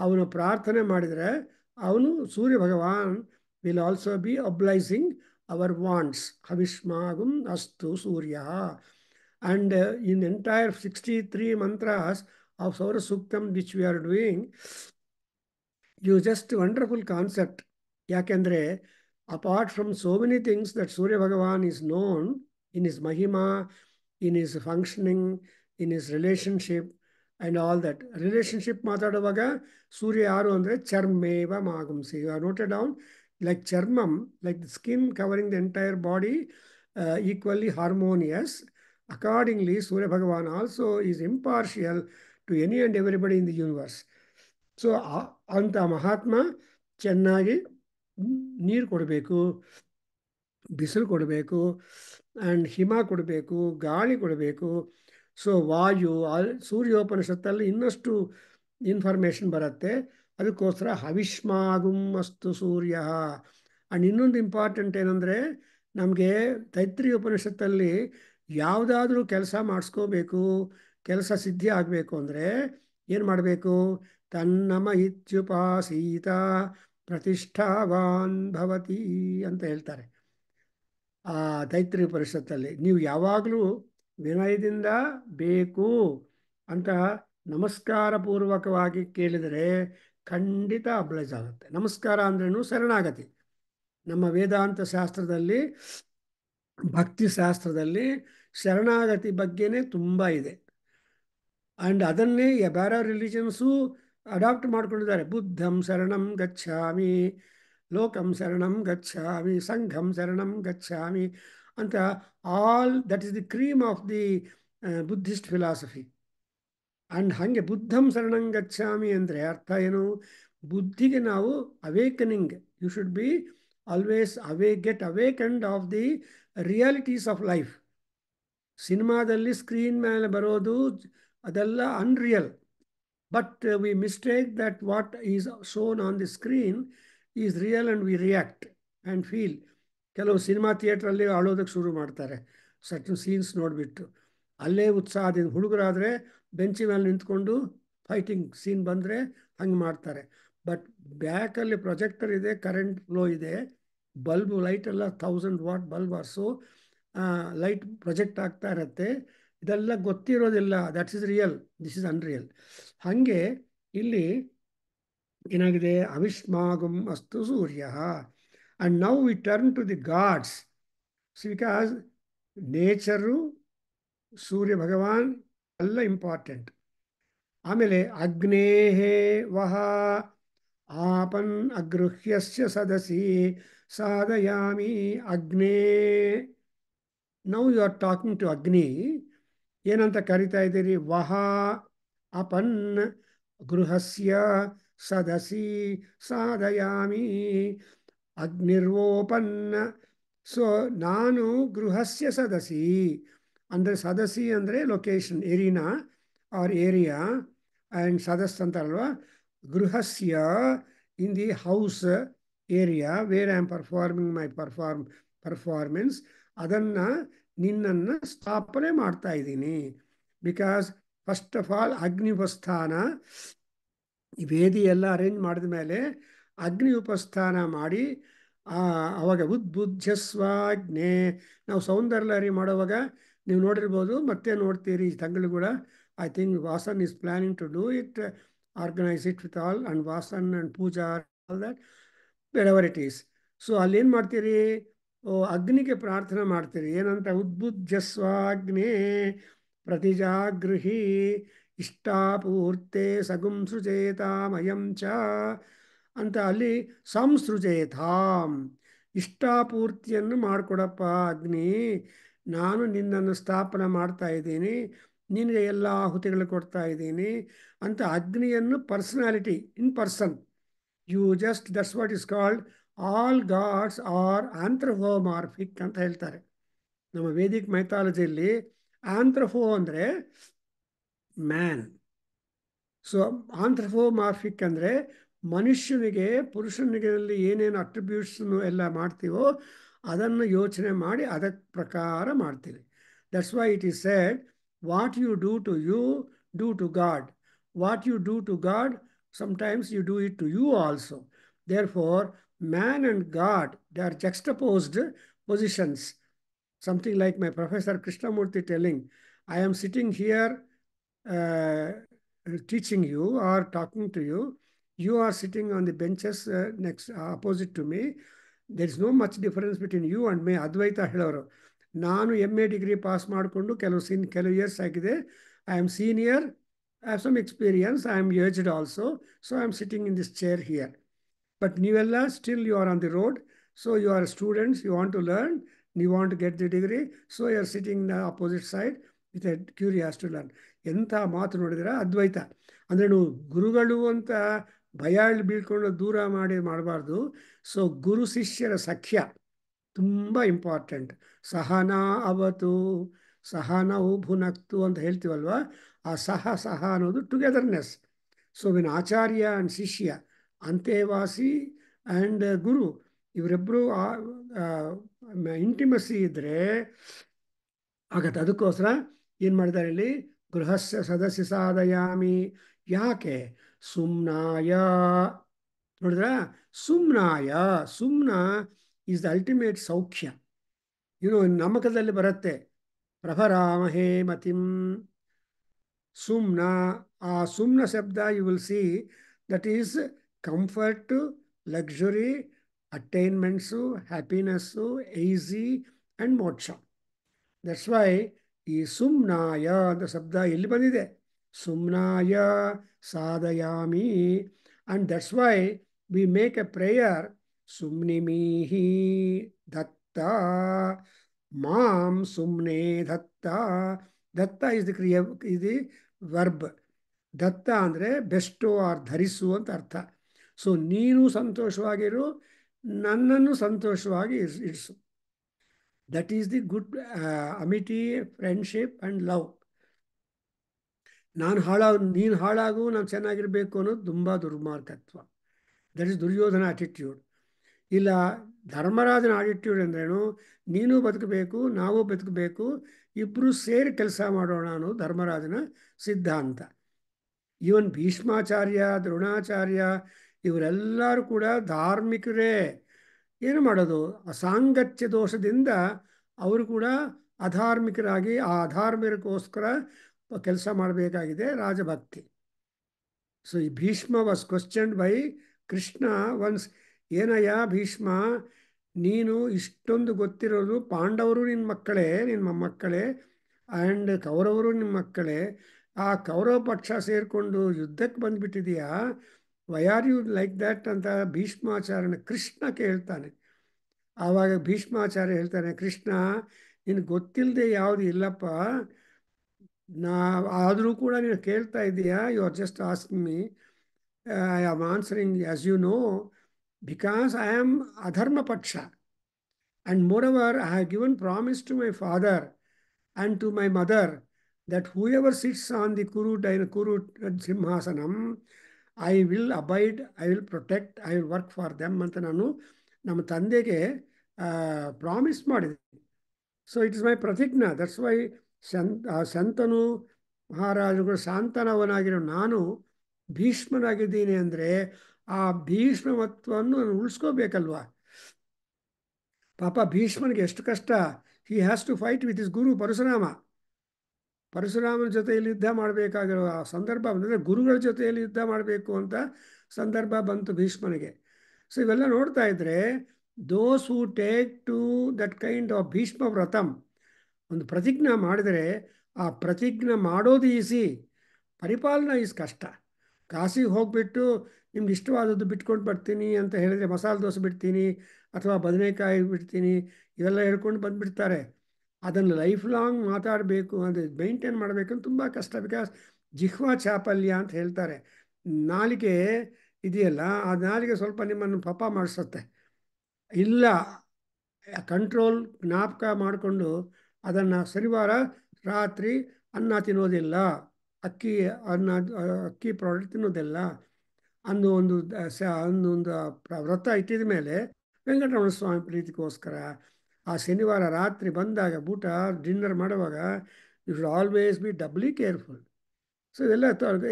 ಅವನು ಪ್ರಾರ್ಥನೆ ಮಾಡಿದರೆ ಅವನು Surya Bhagavan will also be obliging our wants. ಹವಿಷ್ಮಾಗುಂ ಅಸ್ತು Surya. And in entire 63 mantras of Saura Suktam which we are doing, you just wonderful concept. Yakendre, apart from so many things that Surya Bhagavan is known in his Mahima, in his functioning, in his relationship, and all that. Relationship matadavaga, Surya Yaru andre Charmeva Magumsi. You are noted down like Charmam, like the skin covering the entire body, equally harmonious. Accordingly, Surya Bhagavan also is impartial to any and everybody in the universe. So, anta Mahatma ಚೆನ್ನಾಗಿ ನೀರು ಕೊಡಬೇಕು, ಬಿಸಿಲು ಕೊಡಬೇಕು, and ಹಿಮ ಕೊಡಬೇಕು, ಗಾಳಿ ಕೊಡಬೇಕು. So ವಾಯು, ಸೂರ್ಯೋಪನಿಷತ್ತಲ್ಲಿ ಇನ್ನಷ್ಟು ಇನ್ಫಾರ್ಮೇಷನ್ ಬರುತ್ತೆ. ಅದಕ್ಕೋಸ್ಕರ ಹವಿಷ್ಮಾಗುಂ ಅಸ್ತು ಸೂರ್ಯ. ಆ್ಯಂಡ್ ಇನ್ನೊಂದು ಇಂಪಾರ್ಟೆಂಟ್ ಏನಂದರೆ, ನಮಗೆ ತೈತ್ರಿಯ ಉಪನಿಷತ್ತಲ್ಲಿ ಯಾವುದಾದ್ರೂ ಕೆಲಸ ಮಾಡಿಸ್ಕೋಬೇಕು, ಕೆಲಸ ಸಿದ್ಧಿ ಆಗಬೇಕು ಅಂದರೆ ಏನು ಮಾಡಬೇಕು? ತನ್ನಮ ಇತ್ಯುಪಾಸೀತ ಪ್ರತಿಷ್ಠಾವಾನ್ ಭವತಿ ಅಂತ ಹೇಳ್ತಾರೆ ಆ ತೈತ್ರಿಯ ಉಪನಿಷತ್ತಲ್ಲಿ. ನೀವು ಯಾವಾಗಲೂ ವಿನಯದಿಂದ ಬೇಕು ಅಂತ ನಮಸ್ಕಾರ ಪೂರ್ವಕವಾಗಿ ಕೇಳಿದರೆ ಖಂಡಿತ ಅಬ್ಲೈಸ್ ಆಗುತ್ತೆ. ನಮಸ್ಕಾರ ಅಂದ್ರೂ ಶರಣಾಗತಿ. ನಮ್ಮ ವೇದಾಂತ ಶಾಸ್ತ್ರದಲ್ಲಿ, ಭಕ್ತಿ ಶಾಸ್ತ್ರದಲ್ಲಿ ಶರಣಾಗತಿ ಬಗ್ಗೆನೇ ತುಂಬ ಇದೆ. ಆ್ಯಂಡ್ ಅದನ್ನೇ ಬೇರೆ ರಿಲಿಜನ್ಸು ಅಡಾಪ್ಟ್ ಮಾಡ್ಕೊಂಡಿದ್ದಾರೆ. ಬುದ್ಧಂ ಶರಣಂ ಗಚ್ಛಾಮಿ, ಲೋಕಂ ಶರಣಂ ಗಚ್ಛಾಮಿ, ಸಂಘಂ ಶರಣಂ ಗಚ್ಛಾಮಿ ಅಂತ. All that is the cream of the Buddhist philosophy. And ಹಾಗೆ ಬುದ್ಧಂ ಶರಣಂ ಗಚ್ಛಾಮಿ ಅಂದರೆ ಅರ್ಥ ಏನು? ಬುದ್ಧಿಗೆ ನಾವು awakening, you should be always get awakened of the realities of life. ಸಿನಿಮಾದಲ್ಲಿ ಸ್ಕ್ರೀನ್ ಮೇಲೆ ಬರೋದು ಅದೆಲ್ಲ unreal, but we mistake that what is shown on the screen is real and we react and feel. ಕೆಲವು cinema ಥಿಯೇಟ್ರಲ್ಲಿ ಅಳೋದಕ್ಕೆ ಶುರು ಮಾಡ್ತಾರೆ certain scenes ನೋಡಿಬಿಟ್ಟು. ಅಲ್ಲೇ ಉತ್ಸಾಹದಿಂದ ಹುಡುಗರಾದರೆ ಬೆಂಚಿ ಮೇಲೆ ನಿಂತ್ಕೊಂಡು ಫೈಟಿಂಗ್ ಸೀನ್ ಬಂದರೆ ಹಂಗೆ ಮಾಡ್ತಾರೆ. ಬಟ್ ಬ್ಯಾಕಲ್ಲಿ ಪ್ರೊಜೆಕ್ಟರ್ ಇದೆ, ಕರೆಂಟ್ ಫ್ಲೋ ಇದೆ, ಬಲ್ಬು ಲೈಟೆಲ್ಲ 1000 ವಾಟ್ ಬಲ್ಬ್ ಆರ್ಸು ಲೈಟ್ ಪ್ರೊಜೆಕ್ಟ್ ಆಗ್ತಾ ಇರುತ್ತೆ. ಇದೆಲ್ಲ ಗೊತ್ತಿರೋದಿಲ್ಲ. That is real, this is unreal. ಹಾಗೆ ಇಲ್ಲಿ ಏನಾಗಿದೆ? ಅವಿಷ್ಮಾಗುಂ ಅಸ್ತು ಸೂರ್ಯ. And now we turn to the gods. Because nature, Surya Bhagavan ಎಲ್ಲ ಇಂಪಾರ್ಟೆಂಟ್. ಆಮೇಲೆ ಅಗ್ನೇಹೇ ವಹ ಆಪನ್ ಅಗೃಹ್ಯಸ್ಯ ಸದಸಿ ಸಾಧಯಾಮಿ ಅಗ್ನೇ. Now you are talking to Agni. ಏನಂತ ಕರಿತಾ ಇದ್ದೀರಿ? ವಹ ಅಪನ್ ಗೃಹಸ್ಯ ಸದಸಿ ಸಾಧಯಾಮಿ ಅಗ್ನಿರ್ವೋಪನ್. ಸೊ ನಾನು ಗೃಹಸ್ಯ ಸದಸಿ ಅಂದರೆ, ಸದಸಿ ಅಂದರೆ location, arena or area, and ಸದಸ್ ಅಂತಾರಲ್ವ. ಗೃಹಸ್ಯ in the house area where I am performing my performance, ಅದನ್ನು ನಿನ್ನನ್ನು ಸ್ಥಾಪನೆ ಮಾಡ್ತಾ ಇದ್ದೀನಿ. ಬಿಕಾಸ್ ಫಸ್ಟ್ ಆಫ್ ಆಲ್ ಅಗ್ನಿ ಉಪಸ್ಥಾನ, ವೇದಿ ಎಲ್ಲ ಅರೇಂಜ್ ಮಾಡಿದ ಮೇಲೆ ಅಗ್ನಿ ಉಪಸ್ಥಾನ ಮಾಡಿ ಅವಾಗ ಉದ್ಬುದ್ಧಸ್ವಾಗ್ನೇ. ನಾವು ಸೌಂದರ್ಯಲಹರಿ ಮಾಡುವಾಗ ನೀವು ನೋಡಿರ್ಬೋದು, ಮತ್ತೆ ನೋಡ್ತೀರಿ ಈ ತಿಂಗಳು ಕೂಡ. I think Vasan is planning to do it, organise it with all, and Vasan and Pooja all that wherever it is. So ಅಲ್ಲೇನು ಮಾಡ್ತೀರಿ? ಅಗ್ನಿಗೆ ಪ್ರಾರ್ಥನೆ ಮಾಡ್ತೀರಿ. ಏನಂತ? ಉದ್ಬುದ್ಧಸ್ವಾಗ್ನೇ ಪ್ರತಿಜಾಗೃಹಿ ಇಷ್ಟಾಪೂರ್ತೆ ಸಗುಂ ಸೃಜೇತಾಮಯಂ ಚ ಅಂತ ಅಲ್ಲಿ ಸಂಸೃಜೇತಾಂ ಇಷ್ಟಾಪೂರ್ತಿಯನ್ನು ಮಾಡಿಕೊಡಪ್ಪ ಅಗ್ನಿ. ನಾನು ನಿನ್ನನ್ನು ಸ್ಥಾಪನೆ ಮಾಡ್ತಾ ಇದ್ದೀನಿ, ನಿನಗೆ ಎಲ್ಲ ಆಹುತಿಗಳು ಕೊಡ್ತಾ ಇದ್ದೀನಿ ಅಂತ ಅಗ್ನಿಯನ್ನು personality in person you just that's what is called all gods are anthropomorphic ಅಂತ ಹೇಳ್ತಾರೆ ನಮ್ಮ ವೇದಿಕ್ ಮೈಥಾಲಜಿಯಲ್ಲಿ. ಆಂಥ್ರೊಪೋ ಅಂದರೆ ಮ್ಯಾನ್. ಸೊ ಆಂಥ್ರೊಪೋಮಾರ್ಫಿಕ್ ಅಂದರೆ ಮನುಷ್ಯನಿಗೆ ಪುರುಷನಿಗೆ ಏನೇನು ಅಟ್ರಿಬ್ಯೂಟ್ಸನ್ನು ಎಲ್ಲ ಮಾಡ್ತೀವೋ ಅದನ್ನು ಯೋಚನೆ ಮಾಡಿ ಅದಕ್ಕೆ ಪ್ರಕಾರ ಮಾಡ್ತೀವಿ. That's why it is said what you do to you do to god, what you do to god sometimes you do it to you also. Therefore, man and God, they are juxtaposed positions. Something like my professor Krishnamurti telling, I am sitting here uh, teaching you or talking to you. You are sitting on the benches next opposite to me. There is no much difference between you and me. ಅದ್ವೈತ ಹೇಳೋರು. ನಾನು MA degree pass ಮಾಡಿಕೊಂಡು ಕೆಲವು years ಆಗಿದೆ. I am senior. I have some experience. I am aged also. So I am sitting in this chair here. But ನೀವೆಲ್ಲ still you are on the road. So you are students. You want to learn. You want to get the degree. So you are sitting in the opposite side with a curiosity to learn. ಎಂಥ ಮಾತು ನೋಡಿದಿರ ಅದ್ವೈತ. ಅಂದರೆ ನೀವು ಗುರುಗಳು ಅಂತ ಭಯ ಬೀಳ್ಕೊಂಡು ದೂರ ಮಾಡಬಾರ್ದು. So ಗುರು ಶಿಷ್ಯರ ಸಖ್ಯ ತುಂಬ ಇಂಪಾರ್ಟೆಂಟ್. ಸಹನಾ ಅವತು ಸಹನವು ಭುನಕ್ತು ಅಂತ ಹೇಳ್ತೀವಲ್ವ, ಆ ಸಹ ಅನ್ನೋದು togetherness. So win Acharya and ಶಿಷ್ಯ, ಅಂತೇವಾಸಿ ಆ್ಯಂಡ್ ಗುರು, ಇವರಿಬ್ಬರು ಇಂಟಿಮಸಿ ಇದ್ದರೆ ಆಗತ್ತೆ. ಅದಕ್ಕೋಸ್ಕರ ಏನು ಮಾಡಿದ್ದಾರೆ ಇಲ್ಲಿ, ಗೃಹಸ್ಯ ಸದಸ್ಯ ಸಾಧಯಾಮಿ. ಯಾಕೆ? ಸುಮ್ನಾಯ. ನೋಡಿದ್ರ, ಸುಮ್ನಾಯ. ಸುಮ್ನ ಈಸ್ ದ ಅಲ್ಟಿಮೇಟ್ ಸೌಖ್ಯ. ನಮಕದಲ್ಲಿ ಬರುತ್ತೆ, ಪ್ರಭರಾಮಹೇ ಮತಿಂ. ಸುಮ್ನ, ಆ ಸುಮ್ನ ಶಬ್ದ you will see that is comfort, luxury, attainments, happiness, easy and moksha. That's why ಈ ಸುಮ್ನಾಯ ಅಂತ ಶಬ್ದ ಎಲ್ಲಿ ಬಂದಿದೆ? ಸುಮ್ನಾಯ ಸಾಧಯಾಮಿ. And that's why we make a prayer, ಸುಮ್ನಿಮೀಹಿ ದತ್ತ ಮಾಂ ಸುಮ್ನೆ ದತ್ತ. ದತ್ತ ಇಸ್ ದಿ ಇದು ವರ್ಬ್. ದತ್ತ ಅಂದರೆ ಬೆಸ್ಟು ಆರ್ ಧರಿಸು ಅಂತ ಅರ್ಥ. ಸೊ ನೀನು ಸಂತೋಷವಾಗಿರು, ನನ್ನನ್ನು ಸಂತೋಷವಾಗಿ ಇರಿಸು. That is the good amity, friendship and love. ನೀನು ಹಾಳಾಗು, ನಾನು ಚೆನ್ನಾಗಿರಬೇಕು ಅನ್ನೋದು ತುಂಬ ದುರ್ಮಾರ್ಗತ್ವ. That is Duryodhana attitude. ಇಲ್ಲ, ಧರ್ಮರಾಜನ ಆಟಿಟ್ಯೂಡ್ ಅಂದ್ರೇನು, ನೀನು ಬದುಕಬೇಕು, ನಾವು ಬದುಕಬೇಕು, ಇಬ್ಬರು ಸೇರಿ ಕೆಲಸ ಮಾಡೋಣ ಅನ್ನೋದು ಧರ್ಮರಾಜನ ಸಿದ್ಧಾಂತ. ಇವನ್ ಭೀಷ್ಮಾಚಾರ್ಯ, ದ್ರೋಣಾಚಾರ್ಯ ಇವರೆಲ್ಲರೂ ಕೂಡ ಧಾರ್ಮಿಕರೇ. ಏನು ಮಾಡೋದು? ಅಸಾಂಗತ್ಯ ದೋಷದಿಂದ ಅವರು ಕೂಡ ಅಧಾರ್ಮಿಕರಾಗಿ ಆ ಅಧಾರ್ಮಿಕಕ್ಕೋಸ್ಕರ ಕೆಲಸ ಮಾಡಬೇಕಾಗಿದೆ, ರಾಜಭಕ್ತಿ. ಸೊ ಈ Bhishma was questioned by Krishna once. ಏನಯ್ಯ ಭೀಷ್ಮ, ನೀನು ಇಷ್ಟೊಂದು ಗೊತ್ತಿರೋದು, ಪಾಂಡವರು ನಿನ್ನ ಮಕ್ಕಳೇ, ನಿಮ್ಮ ಮೊಮ್ಮಕ್ಕಳೇ, ಆ್ಯಂಡ್ ಕೌರವರು ನಿಮ್ಮ ಮಕ್ಕಳೇ, ಆ ಕೌರವ ಪಕ್ಷ ಸೇರಿಕೊಂಡು ಯುದ್ಧಕ್ಕೆ ಬಂದುಬಿಟ್ಟಿದೆಯಾ, why are you like that ಅಂತ ಭೀಷ್ಮಾಚಾರ್ಯನ ಕೃಷ್ಣ ಕೇಳ್ತಾನೆ. ಆವಾಗ ಭೀಷ್ಮಾಚಾರ್ಯ ಹೇಳ್ತಾನೆ, ಕೃಷ್ಣ ನಿನಗೆ ಗೊತ್ತಿಲ್ಲದೆ ಯಾವುದು ಇಲ್ಲಪ್ಪ, ಆದರೂ ಕೂಡ ನೀನು ಕೇಳ್ತಾ ಇದ್ದೀಯಾ, you are just asking me, I am answering as you know, because I am adharma paksha, and moreover I have given promise to my father and to my mother that whoever sits on the Kuru Simhasanam, I will abide, I will protect, I will work for them ಅಂತ ನಾನು ನಮ್ಮ ತಂದೆಗೆ promise ಮಾಡಿದೆ. So it is my ಪ್ರತಿಜ್ಞಾ. That's why ಸಂತನು ಮಹಾರಾಜರುಗಳು ಶಾಂತನವನಾಗಿರೋ ನಾನು ಭೀಷ್ಮನಾಗಿದ್ದೀನಿ ಅಂದರೆ ಆ ಭೀಷ್ಮತ್ವವನ್ನು ನಾನು ಉಳಿಸ್ಕೋಬೇಕಲ್ವಾ. ಪಾಪ ಭೀಷ್ಮನಿಗೆ ಎಷ್ಟು ಕಷ್ಟ. He has to fight with his guru Parashurama. ಪರಶುರಾಮನ ಜೊತೆಯಲ್ಲಿ ಯುದ್ಧ ಮಾಡಬೇಕಾಗಿರೋ ಆ ಸಂದರ್ಭ ಬಂದರೆ, ಗುರುಗಳ ಜೊತೆಯಲ್ಲಿ ಯುದ್ಧ ಮಾಡಬೇಕು ಅಂತ ಸಂದರ್ಭ ಬಂತು ಭೀಷ್ಮನಿಗೆ. ಸೊ ಇವೆಲ್ಲ ನೋಡ್ತಾ ಇದ್ದರೆ, those who take to that kind of Bhishma ವ್ರತಂ, ಒಂದು ಪ್ರತಿಜ್ಞೆ ಮಾಡಿದರೆ ಆ ಪ್ರತಿಜ್ಞೆ ಮಾಡೋದು ಈಸಿ, ಪರಿಪಾಲನಾ ಈಸ್ ಕಷ್ಟ. ಕಾಸಿಗೆ ಹೋಗ್ಬಿಟ್ಟು ನಿಮ್ಗೆ ಇಷ್ಟವಾದದ್ದು ಬಿಟ್ಕೊಂಡು ಬರ್ತೀನಿ ಅಂತ ಹೇಳಿದರೆ ಮಸಾಲೆ ದೋಸೆ ಬಿಡ್ತೀನಿ ಅಥವಾ ಬದನೆಕಾಯಿ ಬಿಡ್ತೀನಿ ಇವೆಲ್ಲ ಹೇಳ್ಕೊಂಡು ಬಂದುಬಿಡ್ತಾರೆ. ಅದನ್ನು ಲೈಫ್ ಲಾಂಗ್ ಮಾತಾಡಬೇಕು ಅಂದರೆ ಮೈಂಟೈನ್ ಮಾಡಬೇಕಂತ ತುಂಬ ಕಷ್ಟ. ಬಿಕಾಸ್ ಜಿಹ್ವಾ ಚಾಪಲ್ಯ ಅಂತ ಹೇಳ್ತಾರೆ. ನಾಲಿಗೆ ಇದೆಯಲ್ಲ, ಆ ನಾಲಿಗೆ ಸ್ವಲ್ಪ ನಿಮ್ಮನ್ನು ಪಾಪ ಮಾಡಿಸುತ್ತೆ. ಇಲ್ಲ ಕಂಟ್ರೋಲ್ ಜ್ಞಾಪಕ ಮಾಡಿಕೊಂಡು ಅದನ್ನು ಶನಿವಾರ ರಾತ್ರಿ ಅನ್ನ ತಿನ್ನೋದಿಲ್ಲ, ಅಕ್ಕಿ ಅನ್ನ ಅಕ್ಕಿ ಪ್ರಾಡಕ್ಟ್ ತಿನ್ನೋದಿಲ್ಲ ಅಂದು ಒಂದು ವ್ರತ ಇಟ್ಟಿದ ಮೇಲೆ ವೆಂಕಟರಮಣ ಸ್ವಾಮಿ ಪ್ರೀತಿಗೋಸ್ಕರ ಆ ಶನಿವಾರ ರಾತ್ರಿ ಬಂದಾಗ ಊಟ ಡಿನ್ನರ್ ಮಾಡುವಾಗ you should always be doubly careful. So ಇದೆಲ್ಲ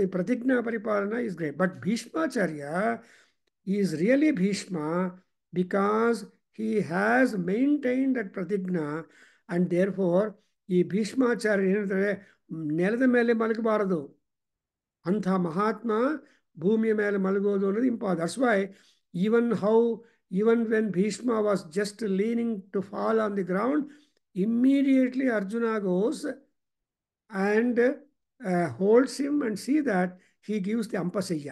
ಈ ಪ್ರತಿಜ್ಞಾ ಪರಿಪಾಲನಾ is great. But Bhishmacharya is really Bhishma because he has maintained that pratigna, and therefore ಈ ಭೀಷ್ಮಾಚಾರ್ಯ ಏನಂತಾರೆ, ನೆಲದ ಮೇಲೆ ಮಲಗಬಾರದು, ಅಂಥ ಮಹಾತ್ಮ ಭೂಮಿಯ ಮೇಲೆ ಮಲಗೋದು ಅನ್ನೋದು important. That's why even when Bhishma was just leaning to fall on the ground, immediately Arjuna goes and holds him and see that he gives the ಅಂಪಸಯ್ಯ,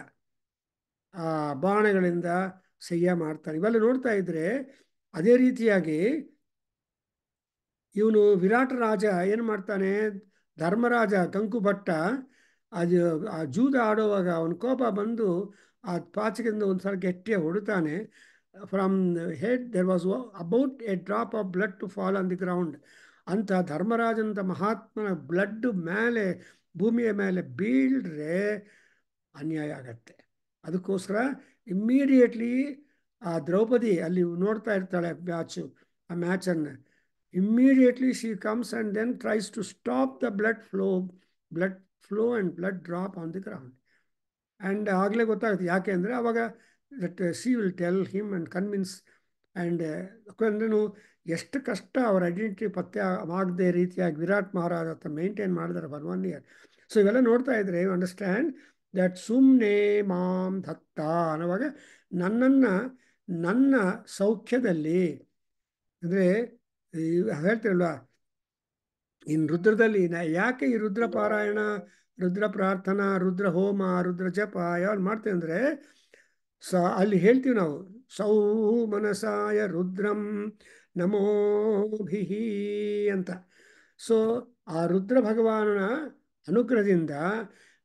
ಬಾಣಗಳಿಂದ ಸಹ್ಯ ಮಾಡ್ತಾನೆ. ಇವೆಲ್ಲ ನೋಡ್ತಾ ಇದ್ರೆ ಅದೇ ರೀತಿಯಾಗಿ ಇವನು ವಿರಾಟ ರಾಜ ಏನು ಮಾಡ್ತಾನೆ, ಧರ್ಮರಾಜ ಕಂಕುಭಟ್ಟ ಅದು ಆ ಜೂದ ಆಡುವಾಗ ಅವನ ಕೋಪ ಬಂದು ಆ ಪಾಚಿಗೆಂದು ಒಂದು ಸಲ ಗಟ್ಟಿಯ ಹೊಡುತ್ತಾನೆ. From head there was about a drop of blood to fall on the ground. ಅಂತ ಧರ್ಮರಾಜನಂತ ಮಹಾತ್ಮನ ಬ್ಲಡ್ ಮೇಲೆ ಭೂಮಿಯ ಮೇಲೆ ಬೀಳ್ರೆ ಅನ್ಯಾಯ ಆಗತ್ತೆ. ಅದಕ್ಕೋಸ್ಕರ ಇಮ್ಮಿಡಿಯೇಟ್ಲಿ ಆ ದ್ರೌಪದಿ ಅಲ್ಲಿ ನೋಡ್ತಾ ಇರ್ತಾಳೆ ಆ ಮ್ಯಾಚನ್ನು. Immediately she comes and then tries to stop the blood flow and blood drop on the ground. And ಆಗಲೇ ಗೊತ್ತಾಗುತ್ತೆ ಯಾಕೆ ಅಂದರೆ ಅವಾಗ that she will tell him and convince. And ಯಾಕಂದ್ರೂ ಎಷ್ಟು ಕಷ್ಟ ಅವ್ರ ಐಡೆಂಟಿಟಿ ಪತ್ತೆ ಆಗದೆ ರೀತಿಯಾಗಿ ವಿರಾಟ್ ಮಹಾರಾಜ ಹತ್ರ ಮೇಂಟೈನ್ ಮಾಡಿದಾರೆ ಫಾರ್ 1 year. ಸೊ ಇವೆಲ್ಲ ನೋಡ್ತಾ ಇದ್ರೆ ಯು ಅಂಡರ್ಸ್ಟ್ಯಾಂಡ್ ದಟ್ ಸುಮ್ನೆ ಮಾಂ ದತ್ತ ಅನ್ನುವಾಗ ನನ್ನ ಸೌಖ್ಯದಲ್ಲಿ ಅಂದರೆ ಹೇಳ್ತಿರಲ್ವ ಇನ್ನು ರುದ್ರದಲ್ಲಿ ಯಾಕೆ ಈ ರುದ್ರ ಪಾರಾಯಣ, ರುದ್ರ ಪ್ರಾರ್ಥನಾ, ರುದ್ರ ಹೋಮ, ರುದ್ರ ಜಪ ಯಾವಾಗ ಮಾಡ್ತೇವೆ ಅಂದರೆ ಅಲ್ಲಿ ಹೇಳ್ತೀವಿ ನಾವು ಸೌ ಮನಸಾಯ ರುದ್ರಂ ನಮೋಭಿಹಿ ಅಂತ. ಸೊ ಆ ರುದ್ರ ಭಗವಾನನ ಅನುಗ್ರಹದಿಂದ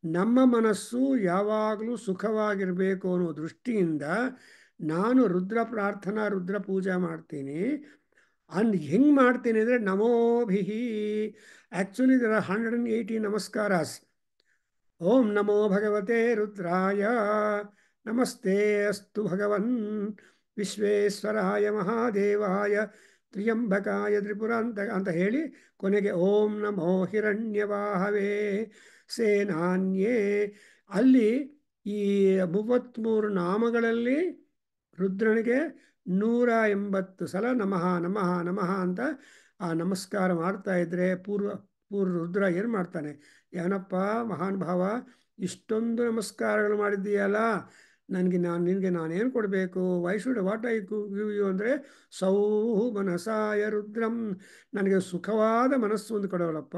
ನಮ್ಮ ಮನಸ್ಸು ಯಾವಾಗಲೂ ಸುಖವಾಗಿರಬೇಕು ಅನ್ನೋ ದೃಷ್ಟಿಯಿಂದ ನಾನು ರುದ್ರ ಪ್ರಾರ್ಥನಾ ರುದ್ರ ಪೂಜೆ ಮಾಡ್ತೀನಿ. ಅಂಡ್ ಹೆಂಗೆ ಮಾಡ್ತೀನಿ ಅಂದರೆ ನಮೋಭಿಹಿ. ಆ್ಯಕ್ಚುಲಿ ದರ್ ಆರ್ 180 ನಮಸ್ಕಾರಾಸ್. ಓಂ ನಮೋ ಭಗವತೆ ರುದ್ರಾಯ, ನಮಸ್ತೆ ಅಸ್ತು ಭಗವನ್ ವಿಶ್ವೇಶ್ವರಾಯ ಮಹಾದೇವಾಯ ತ್ರ್ಯಂಬಕಾಯ ತ್ರಿಪುರ ಅಂತ ಹೇಳಿ ಕೊನೆಗೆ ಓಂ ನಮೋ ಹಿರಣ್ಯವಾಹವೇ ಸೇನಾನ್ಯೇ. ಅಲ್ಲಿ ಈ 33 ನಾಮಗಳಲ್ಲಿ ರುದ್ರನಿಗೆ 180 ಸಲ ನಮಃ ನಮಃ ನಮಃ ಅಂತ ಆ ನಮಸ್ಕಾರ ಮಾಡ್ತಾ ಇದ್ರೆ ಪೂರ್ವ ರುದ್ರ ಏನು ಮಾಡ್ತಾನೆ, ಏನಪ್ಪ ಮಹಾನ್ ಭಾವ ಇಷ್ಟೊಂದು ನಮಸ್ಕಾರಗಳು ಮಾಡಿದ್ದೀಯಲ್ಲ, ನಿನಗೆ ನಾನೇನು ಕೊಡಬೇಕು, why should what I give you ಅಂದರೆ ಸೌ ಮನಸಾಯ ರುದ್ರಂ, ನನಗೆ ಸುಖವಾದ ಮನಸ್ಸು ಒಂದು ಕೊಡೋಳಪ್ಪ.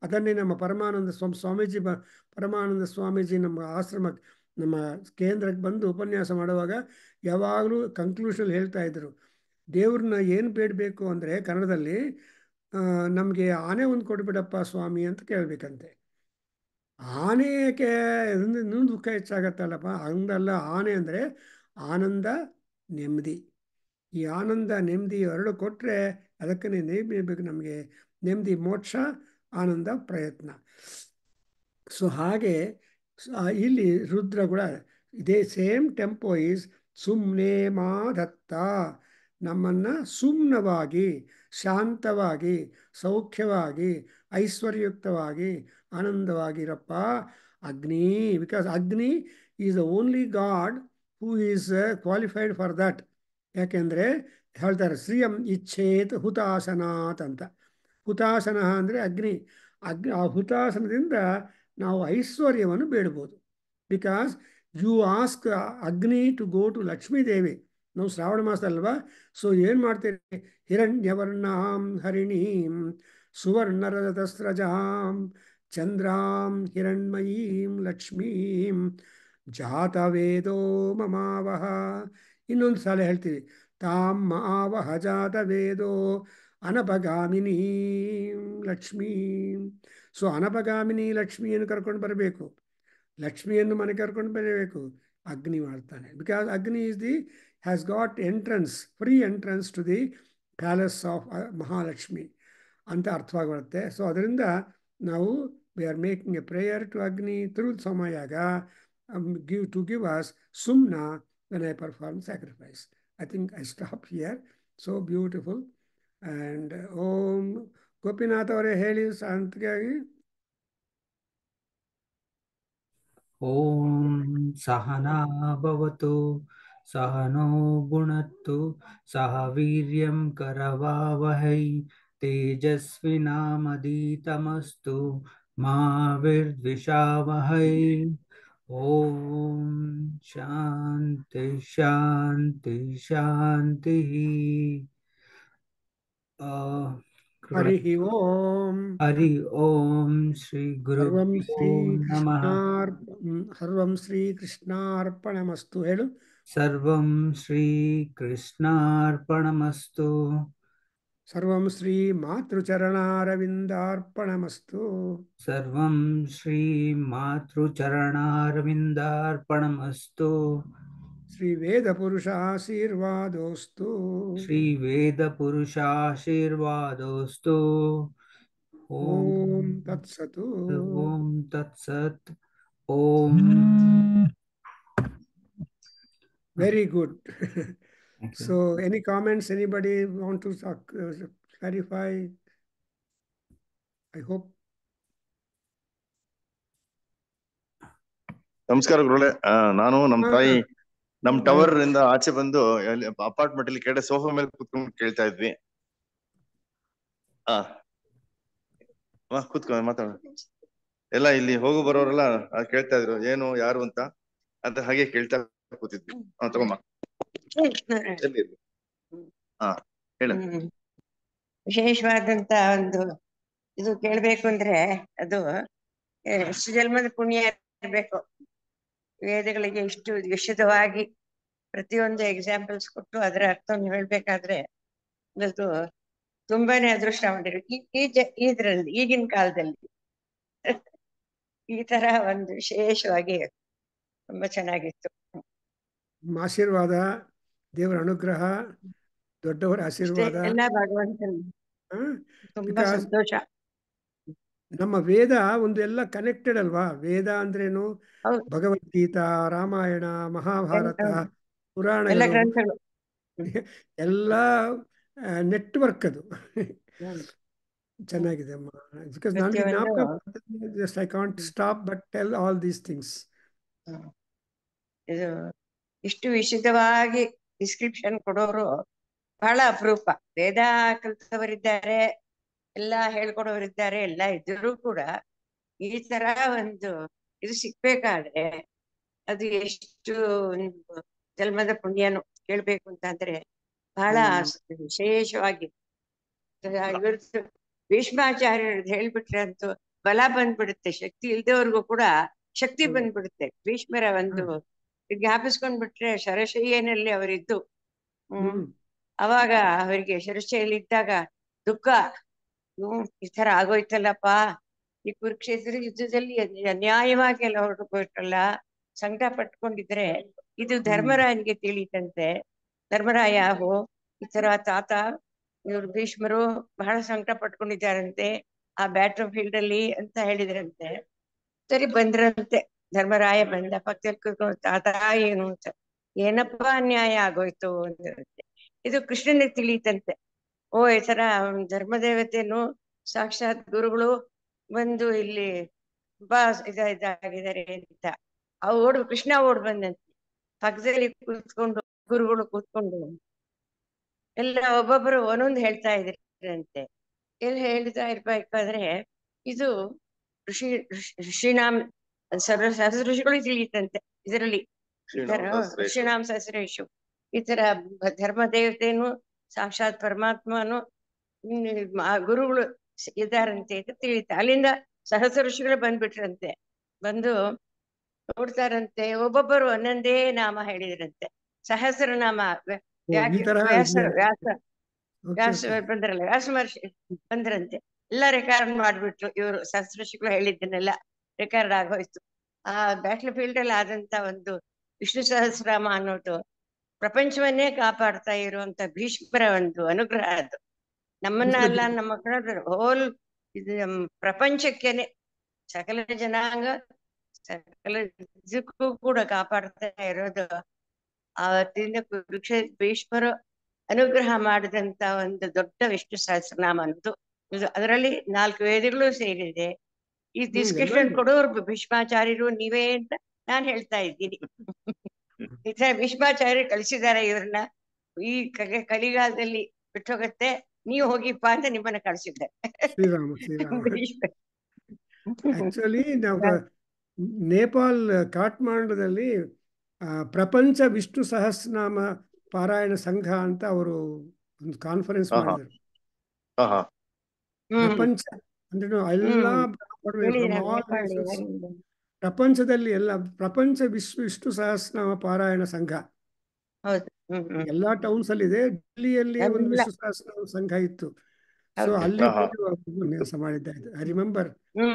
ಅದನ್ನೇ ನಮ್ಮ ಪರಮಾನಂದ ಸ್ವಾಮೀಜಿ ಪರಮಾನಂದ ಸ್ವಾಮೀಜಿ ನಮ್ಮ ಆಶ್ರಮ ನಮ್ಮ ಕೇಂದ್ರಕ್ಕೆ ಬಂದು ಉಪನ್ಯಾಸ ಮಾಡುವಾಗ ಯಾವಾಗಲೂ ಕನ್ಕ್ಲೂಷನ್ ಹೇಳ್ತಾ ಇದ್ರು, ದೇವ್ರನ್ನ ಏನು ಬೇಡಬೇಕು ಅಂದರೆ ಕನ್ನಡದಲ್ಲಿ ನಮಗೆ ಆನೆ ಒಂದು ಕೊಡ್ಬಿಡಪ್ಪ ಸ್ವಾಮಿ ಅಂತ ಕೇಳಬೇಕಂತೆ. ಆನೆಗೆ ಇನ್ನೂ ದುಃಖ ಹೆಚ್ಚಾಗತ್ತಲ್ಲಪ್ಪ, ಹಂಗಲ್ಲ. ಆನೆ ಅಂದರೆ ಆನಂದ ನೆಮ್ಮದಿ. ಈ ಆನಂದ ನೆಮ್ಮದಿ ಎರಡು ಕೊಟ್ಟರೆ ಅದಕ್ಕೆ ಬೇಕು ನಮಗೆ ನೆಮ್ಮದಿ, ಮೋಕ್ಷ, ಆನಂದ, ಪ್ರಯತ್ನ. ಸೊ ಹಾಗೆ ಇಲ್ಲಿ ರುದ್ರ ಕೂಡ ಇದೇ ಸೇಮ್ ಟೆಂಪೋ ಈಸ್ ಸುಮ್ನೆ ಮಾ ದತ್ತ, ನಮ್ಮನ್ನು ಸುಮ್ನವಾಗಿ, ಶಾಂತವಾಗಿ, ಸೌಖ್ಯವಾಗಿ, ಐಶ್ವರ್ಯಯುಕ್ತವಾಗಿ, ಆನಂದವಾಗಿರಪ್ಪ ಅಗ್ನಿ. ಬಿಕಾಸ್ ಅಗ್ನಿ is the only God who is qualified for that. ಯಾಕೆಂದರೆ ಹೇಳ್ತಾರೆ ಶ್ರೀಯಂ ಇಚ್ಛೇತ್ ಹುತಾಸನಾತ್ ಅಂತ. ಹುತಾಸನ ಅಂದರೆ ಅಗ್ನಿ. ಆ ಹುತಾಸನದಿಂದ ನಾವು ಐಶ್ವರ್ಯವನ್ನು ಬೇಡ್ಬೋದು. ಬಿಕಾಸ್ ಯು ಆಸ್ಕ್ ಅಗ್ನಿ to go to Lakshmi Devi. ನಾವು ಶ್ರಾವಣ ಮಾಸ ಅಲ್ವಾ, ಸೊ ಏನು ಮಾಡ್ತೀರಿ, ಹಿರಣ್ಯವರ್ಣಾಂ ಹರಿಣೀಂ ಸುವರ್ಣರಜತಸ್ರಜಾಂ ಚಂದ್ರಾಂ ಹಿರಣ್ಮಯೀಂ ಲಕ್ಷ್ಮೀಂ ಜಾತವೇದೋ ಮಮಾವಹ. ಇನ್ನೊಂದು ಸಲ ಹೇಳ್ತೀವಿ, ತಾಂ ಮಾವಹ ಜಾತವೇದೋ ಅನಪಗಾಮಿನಿ ಲಕ್ಷ್ಮೀ. ಸೊ ಅನಪಗಾಮಿನಿ ಲಕ್ಷ್ಮಿಯನ್ನು ಕರ್ಕೊಂಡು ಬರಬೇಕು, ಲಕ್ಷ್ಮಿಯನ್ನು ಮನೆ ಕರ್ಕೊಂಡು ಬರಬೇಕು. ಅಗ್ನಿ ಮಾಡ್ತಾನೆ, because Agni is the has got entrance, free entrance to the palace of Mahalakshmi ಅಂತ ಅರ್ಥವಾಗುತ್ತೆ. ಸೊ ಅದರಿಂದ ನಾವು we are making a prayer to Agni through ಸಮಯಾಗ ಗಿವ್ ಅಸ್ ಸುಮ್ನ when I perform sacrifice. I think I stop here. So beautiful. And ಓಂ ಗೋಪಿನಾಥ್ ಅವರೇ ಹೇಳಿ ಶಾಂತಿಯಾಗಿ. ಓಂ ಸಹನಾ ಭವತು ಸಹನೋ ಭುನಕ್ತು ಸಹ ವೀರ್ಯಂ ಕರವಾವಹೈ ತೇಜಸ್ವಿನಾಮಧೀತಮಸ್ತು ಮಾ ವಿದ್ವಿಷಾವಹೈ. ಓಂ ಶಾಂತಿ ಶಾಂತಿ ಶಾಂತಿ. ಹರಿ ಓಂ. ಹರಿ ಓಂ. ಶ್ರೀ ಸರ್ವಂ ಗುರುಭ್ಯೋ ಶ್ರೀ ನಮಃ. ಸರ್ವಂ ಶ್ರೀ ಕೃಷ್ಣಾರ್ಪಣಮಸ್ತು ಹೇಳು. ಸರ್ವಂ ಶ್ರೀ ಕೃಷ್ಣಾರ್ಪಣಮಸ್ತು. ಸರ್ವಂ ಶ್ರೀ ಮಾತೃಚರಣಾರವಿಂದಾರ್ಪಣಮಸ್ತು. ಸರ್ವಂ ಶ್ರೀ ಮಾತೃಚರಣಾರವಿಂದಾರ್ಪಣಮಸ್ತು. ಶ್ರೀ ವೇದ ಪುರುಷ ಆಶೀರ್ವಾದೋಸ್ತು. ಶ್ರೀ ವೇದ ಪುರುಷಾಶೀರ್ವಾದೋಸ್ತು. ಓಂ ಓಂ ತತ್ಸತು. ಓಂ ತತ್ಸತ್. ಓಂ. Very good. Thank you. So any comments, anybody want to clarify? I hope. ನಮಸ್ಕಾರ ಗುರುಗಳೇ. ನಾನು ನಮ್ಮ ತಾಯಿ ನಮ್ ಟವರ್ ಇಂದ ಆಚೆ ಬಂದು ಅಪಾರ್ಟ್ಮೆಂಟ್ ಅಲ್ಲಿ ಕೆಳಗಡೆ ಸೋಫಾ ಮೇಲೆ ಕುತ್ಕೊಂಡು ಕೇಳ್ತಾ ಇದ್ವಿ. ಕೂತ್ಕೊಂಡು ಮಾತಾಡ ಎಲ್ಲ ಇಲ್ಲಿ ಹೋಗು ಬರೋರೆಲ್ಲ ಕೇಳ್ತಾ ಇದ್ರು ಏನು ಯಾರು ಅಂತ ಹಾಗೆ ಕೇಳ್ತಾ ಕೂತಿದ್ವಿ. ತಗೊಮ್ಮ. ಹೇಳ. ವಿಶೇಷವಾದಂತ ಒಂದು ಇದು ಕೇಳ್ಬೇಕು ಅಂದ್ರೆ ಅದು ಎಷ್ಟು ಜನ್ಮದ ಪುಣ್ಯ ಇರ್ಬೇಕು. ವೇದಗಳಿಗೆ ಇಷ್ಟು ವಿಶದವಾಗಿ ಪ್ರತಿಯೊಂದು ಎಕ್ಸಾಂಪಲ್ಸ್ ಕೊಟ್ಟು ಅದರ ಅರ್ಥವನ್ನು ಹೇಳ್ಬೇಕಾದ್ರೆ ಅದು ತುಂಬಾನೇ ಅದೃಷ್ಟ ಮಾಡಿರು ಇದ್ರಲ್ಲಿ ಈಗಿನ ಕಾಲದಲ್ಲಿ. ಈ ತರ ಒಂದು ವಿಶೇಷವಾಗಿ ತುಂಬಾ ಚೆನ್ನಾಗಿತ್ತು. ಆಶೀರ್ವಾದ, ದೇವರ ಅನುಗ್ರಹ, ದೊಡ್ಡವರ ಆಶೀರ್ವಾದ ಎಲ್ಲ ಭಗವಂತನ ತುಂಬಾ ಸಂತೋಷ. ನಮ್ಮ ವೇದ ಒಂದು ಎಲ್ಲ ಕನೆಕ್ಟೆಡ್ ಅಲ್ವಾ. ವೇದ ಅಂದ್ರೇನು? ಭಗವದ್ಗೀತಾ, ರಾಮಾಯಣ, ಮಹಾಭಾರತ, ಪುರಾಣಗಳು ಎಲ್ಲ ನೆಟ್ವರ್ಕ್ ಅದು. ಚೆನ್ನಾಗಿದೆ ಅಮ್ಮ. ಬಿಕಾಸ್ ನನಗೆ ಜ್ಞಾಪಕ just I can't stop but tell all these things. ಇದು ಇಷ್ಟು ವಿಶದವಾಗಿ ಡಿಸ್ಕ್ರಿಪ್ಷನ್ ಕೊಡೋರು ಬಹಳ ಅಪರೂಪ. ವೇದ ಕಲಿತವರಿದ್ದಾರೆ, ಎಲ್ಲ ಹೇಳ್ಕೊಡೋರಿದ್ದಾರೆ, ಎಲ್ಲ ಇದ್ರೂ ಕೂಡ ಈ ತರ ಒಂದು ಇದು ಸಿಗ್ಬೇಕಾದ್ರೆ ಅದು ಎಷ್ಟು ಜನ್ಮದ ಪುಣ್ಯನು ಕೇಳ್ಬೇಕು ಅಂತಂದ್ರೆ ಬಹಳ ವಿಶೇಷವಾಗಿ. ಇವತ್ತು ಭೀಷ್ಮಾಚಾರ್ಯರದ್ದು ಹೇಳ್ಬಿಟ್ರೆ ಅಂತೂ ಬಲ ಬಂದ್ಬಿಡುತ್ತೆ. ಶಕ್ತಿ ಇಲ್ದವ್ರಿಗೂ ಕೂಡ ಶಕ್ತಿ ಬಂದ್ಬಿಡುತ್ತೆ. ಭೀಷ್ಮರ ಒಂದು ಜ್ಞಾಪಿಸ್ಕೊಂಡ್ಬಿಟ್ರೆ ಶರಶಯ್ಯನಲ್ಲಿ ಅವರಿದ್ದು ಅವಾಗ ಅವರಿಗೆ ಶರಶೈಲಿ ಇದ್ದಾಗ ದುಃಖ, ಈ ತರ ಆಗೋಯ್ತಲ್ಲಪ್ಪ, ಈ ಕುರುಕ್ಷೇತ್ರ ಯುದ್ಧದಲ್ಲಿ ಅನ್ಯಾಯವಾಗಿ ಎಲ್ಲ ಹೊರಟುಕೋಯ್ತಲ್ಲ, ಸಂಕಟ ಪಟ್ಕೊಂಡಿದ್ರೆ ಇದು ಧರ್ಮರಾಯನಿಗೆ ತಿಳಿತಂತೆ. ಧರ್ಮರಾಯ ಈ ತರ ತಾತ ಇವ್ರು ಭೀಷ್ಮರು ಬಹಳ ಸಂಕಟ ಪಟ್ಕೊಂಡಿದ್ದಾರಂತೆ ಆ ಬ್ಯಾಟಲ್ ಫೀಲ್ಡ್ ಅಲ್ಲಿ ಅಂತ ಹೇಳಿದ್ರಂತೆ. ಸರಿ ಬಂದ್ರಂತೆ. ಧರ್ಮರಾಯ ಬಂದ ಪಕ್ಕದಲ್ಲಿ ಕೂತ್ಕೊಂಡು, ತಾತ ಏನು ಅಂತ, ಏನಪ್ಪಾ ಅನ್ಯಾಯ ಆಗೋಯ್ತು ಅಂದ್ರಂತೆ. ಇದು ಕೃಷ್ಣನಿಗೆ ತಿಳಿತಂತೆ. ಈ ತರ ಧರ್ಮದೇವತೆಯನ್ನು ಸಾಕ್ಷಾತ್ ಗುರುಗಳು ಬಂದು ಇಲ್ಲಿ ತುಂಬಾ ಇದಾಗಿದ್ದಾರೆ ಅಂತ ಕೃಷ್ಣ ಓಡ್ ಬಂದಂತೆ. ಪಕ್ಕದಲ್ಲಿ ಕೂತ್ಕೊಂಡು ಗುರುಗಳು ಕೂತ್ಕೊಂಡು ಎಲ್ಲ ಒಬ್ಬೊಬ್ರು ಒಂದೊಂದು ಹೇಳ್ತಾ ಇದ್ರಂತೆ. ಎಲ್ಲಿ ಹೇಳ್ತಾ ಇರ್ಬೇಕಾದ್ರೆ ಇದು ಋಷಿನಾಮ್ ಋಷಿಗಳು ತಿಳಿಯುತ್ತಂತೆ ಇದರಲ್ಲಿ. ಋಷಿನಾಮ್ ಸಹಸ್ರೇಶು ಈ ತರ ಧರ್ಮ ದೇವತೆಯನ್ನು ಸಾಕ್ಷಾತ್ ಪರಮಾತ್ಮನು ಗುರುಗಳು ಇದ್ದಾರಂತೆ ಅಂತ ತಿಳಿಯುತ್ತೆ. ಅಲ್ಲಿಂದ ಸಹಸ್ರ ಋಷಿಗಳು ಬಂದ್ಬಿಟ್ರಂತೆ. ಬಂದು ನೋಡ್ತಾರಂತೆ, ಒಬ್ಬೊಬ್ಬರು ಒಂದೊಂದೇ ನಾಮ ಹೇಳಿದ್ರಂತೆ. ಸಹಸ್ರನಾಮ ಈ ತರ ವ್ಯಾಸ ಓಕೆ ಬಂದ್ರಲ್ಲ, ವ್ಯಾಸ ಮಹರ್ಷಿ ಬಂದ್ರಂತೆ. ಎಲ್ಲ ರೆಕಾರ್ಡ್ ಮಾಡ್ಬಿಟ್ರು ಇವರು. ಸಹಸ್ರ ಋಷಿಗಳು ಹೇಳಿದ್ದನ್ನೆಲ್ಲ ರೆಕಾರ್ಡ್ ಆಗೋಯ್ತು. ಆ ಬ್ಯಾಟ್ಲ್ ಫೀಲ್ಡ್ ಅಲ್ಲಿ ಆದಂತ ಒಂದು ವಿಷ್ಣು ಸಹಸ್ರನಾಮ ಅನ್ನೋದು ಪ್ರಪಂಚವನ್ನೇ ಕಾಪಾಡ್ತಾ ಇರುವಂತ ಭೀಷ್ಮರ ಒಂದು ಅನುಗ್ರಹ ಅದು. ನಮ್ಮನ್ನ ಅಲ್ಲ, ನಮ್ಮ ಹೋಲ್ ಇದು ಪ್ರಪಂಚಕ್ಕೆನೆ, ಸಕಲ ಜನಾಂಗ ಸಕಲ ಇದಕ್ಕೂ ಕೂಡ ಕಾಪಾಡ್ತಾ ಇರೋದು ಆವತ್ತಿನ ಕುರುಕ್ಷೇತ್ರ ಭೀಷ್ಮರು ಅನುಗ್ರಹ ಮಾಡಿದಂತ ಒಂದು ದೊಡ್ಡ ವಿಷ್ಣು ಸಹಸ್ರನಾಮ ಅನ್ನೋದು. ಅದರಲ್ಲಿ 4 ವೇದಗಳು ಸೇರಿದೆ. ಈ ಡಿಸ್ಕಷನ್ ಕೊಡೋರು ಭೀಷ್ಮಾಚಾರ್ಯರು ನೀವೇ ಅಂತ ನಾನ್ ಹೇಳ್ತಾ ಇದ್ದೀನಿ. ಈ ತರ ಭೀಷ್ಮಾಚಾರ್ಯರು ಕಳಿಸಿದ್ದಾರೆ ಇವ್ರನ್ನ. ಈ ಕಲಿಗಾಲದಲ್ಲಿ ಬಿಟ್ಟೋಗತ್ತೆ, ನೀವು ಹೋಗಿಪ್ಪ ಅಂತ ನಿಮ್ಮನ್ನ ಕಳಿಸಿದ್ದಾರೆ. ಶ್ರೀರಾಮ ಆಕ್ಚುಲಿ ನಾವು ನೇಪಾಲ್ ಕಾಠ್ಮಾಂಡದಲ್ಲಿ ಪ್ರಪಂಚ ವಿಷ್ಣು ಸಹಸ್ರನಾಮ ಪಾರಾಯಣ ಸಂಘ ಅಂತ ಅವರು ಒಂದು ಕಾನ್ಫರೆನ್ಸ್ ಮಾಡಿದರು. ಪ್ರಪಂಚ ಅಂದ್ರೆ ಎಲ್ಲ ಪ್ರಪಂಚದಲ್ಲಿ ಎಲ್ಲ ಪ್ರಪಂಚ ವಿಷ್ಣು ಸಹಸ್ರನಾಮ ಪಾರಾಯಣ ಸಂಘ ಎಲ್ಲಾ ಟೌನ್ಸ್ ಅಲ್ಲಿ ಇದೆ. ಡೆಲ್ಲಿಯಲ್ಲಿ ಒಂದು ವಿಷ್ಣು ಸಹಸ್ರನಾಮ ಸಂಘ ಇತ್ತು. ಸೊ ಅಲ್ಲಿ ಉಪನ್ಯಾಸ ಮಾಡಿದ್ದಾಯ್ತು. I remember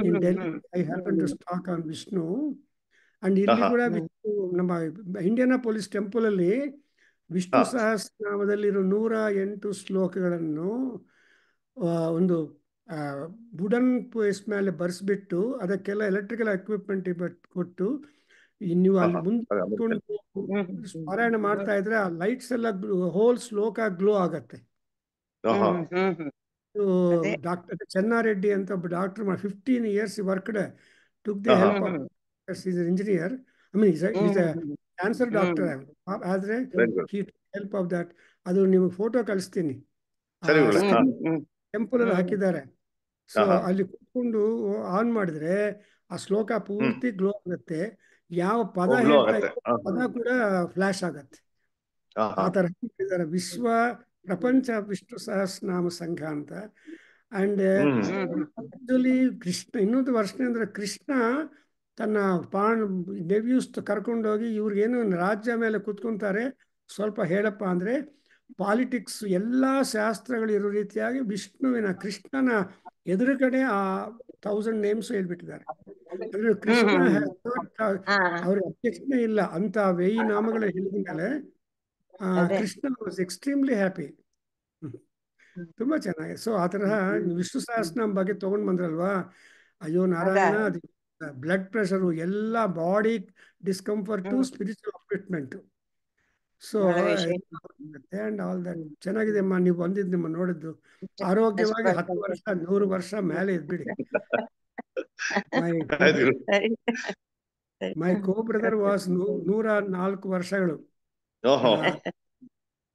in Delhi I happen to talk on Vishnu. And ಇಲ್ಲಿ ಕೂಡ ವಿಷ್ಣು ನಮ್ಮ ಇಂಡಿಯಾನಾಪೊಲಿಸ್ ಟೆಂಪಲ್ ಅಲ್ಲಿ ವಿಷ್ಣು ಸಹಸ್ರನಾಮದಲ್ಲಿರೋ 108 ಶ್ಲೋಕಗಳನ್ನು ಒಂದು ವುಡನ್ ಪೇಸ್ ಮೇಲೆ ಬರ್ಸ್ಬಿಟ್ಟು ಅದಕ್ಕೆಲ್ಲ ಎಲೆಕ್ಟ್ರಿಕಲ್ ಎಕ್ವಿಪ್ಮೆಂಟ್ ಕೊಟ್ಟು ನೀವು ಅಲ್ಲಿ ಮುಂದೆ ಪಾರಾಯಣ ಮಾಡ್ತಾ ಇದ್ರೆ ಆ ಲೈಟ್ಸ್ ಎಲ್ಲ ಹೋಲ್ ಶ್ಲೋಕ ಗ್ಲೋ ಆಗತ್ತೆ. ಡಾಕ್ಟರ್ ಚೆನ್ನಾರೆಡ್ಡಿ ಅಂತ ಒಬ್ಬ doctor 15 years worked, took the help of engineer. I mean is a cancer doctor. ಆದ್ರೆ ಹೆಲ್ಪ್ ಆಫ್ ದಟ್. ಅದು ನಿಮಗೆ ಫೋಟೋ ಕಳಿಸ್ತೀನಿ. ಟೆಂಪಲ್ ಅಲ್ಲಿ ಹಾಕಿದ್ದಾರೆ. ಸೊ ಅಲ್ಲಿ ಕೂತ್ಕೊಂಡು ಆನ್ ಮಾಡಿದ್ರೆ ಆ ಶ್ಲೋಕ ಪೂರ್ತಿ ಗ್ಲೋ ಆಗುತ್ತೆ. ಯಾವ ಪದ ಹೇಳ್ತಾ ಇದ್ದಾರೆ ಪದ ಕೂಡ ಫ್ಲಾಶ್ ಆಗತ್ತೆ. ಆ ತರ ಹೇಳಿದ್ದಾರೆ ವಿಶ್ವ ಪ್ರಪಂಚ ವಿಷ್ಣು ಸಹಸ್ರನಾಮ ಸಂಘ ಅಂತ. ಅಂಡ್ ಆಕ್ಚುಲಿ ಕೃಷ್ಣ ಇನ್ನೊಂದು ವರ್ಷನೆ ಅಂದ್ರೆ ಕೃಷ್ಣ ತನ್ನ ನೆವ್ಯೂಸ್ ಕರ್ಕೊಂಡೋಗಿ ಇವ್ರಿಗೇನು ರಾಜ್ಯ ಮೇಲೆ ಕೂತ್ಕೊಂತಾರೆ, ಸ್ವಲ್ಪ ಹೇಳಪ್ಪ ಅಂದ್ರೆ ಪಾಲಿಟಿಕ್ಸ್ ಎಲ್ಲಾ ಶಾಸ್ತ್ರಗಳು ಇರೋ ರೀತಿಯಾಗಿ ವಿಷ್ಣುವಿನ ಕೃಷ್ಣನ ಎದುರುಗಡೆ ಆ 1000 names ಹೇಳ್ಬಿಟ್ಟಿದ್ದಾರೆ. ಅಂದ್ರೆ ಕೃಷ್ಣ ಅವ್ರಿಗೆ ಅಧ್ಯಕ್ಷನೇ ಇಲ್ಲ ಅಂತ 1000 ನಾಮಗಳು ಹೇಳಿದ ಮೇಲೆ ಕೃಷ್ಣ ವಾಸ್ ಎಕ್ಸ್ಟ್ರೀಮ್ಲಿ ಹ್ಯಾಪಿ. ತುಂಬಾ ಚೆನ್ನಾಗಿ. ಸೊ ಆ ತರಹ ವಿಷ್ಣು ಸಹಸ್ರನಾಮ ಬಗ್ಗೆ ತಗೊಂಡ್ ಬಂದ್ರಲ್ವಾ, ಅಯ್ಯೋ ನಾರಾಯಣ, ಬ್ಲಡ್ ಪ್ರೆಷರ್ ಎಲ್ಲ body discomfort spiritual upliftment. So and all that ಚೆನ್ನಾಗಿದೆ ಅಮ್ಮ. ನೀವು ಬಂದಿದ್ದು ನಿಮ್ಮ ನೋಡಿದ್ದು ಆರೋಗ್ಯವಾಗಿ 10 ವರ್ಷ 100 ವರ್ಷ ಮೇಲೆ ಇದ್ಬಿಡಿ. ಮೈ ಕೋ ಬ್ರದರ್ ವಾಸ್ 104 ವರ್ಷಗಳು.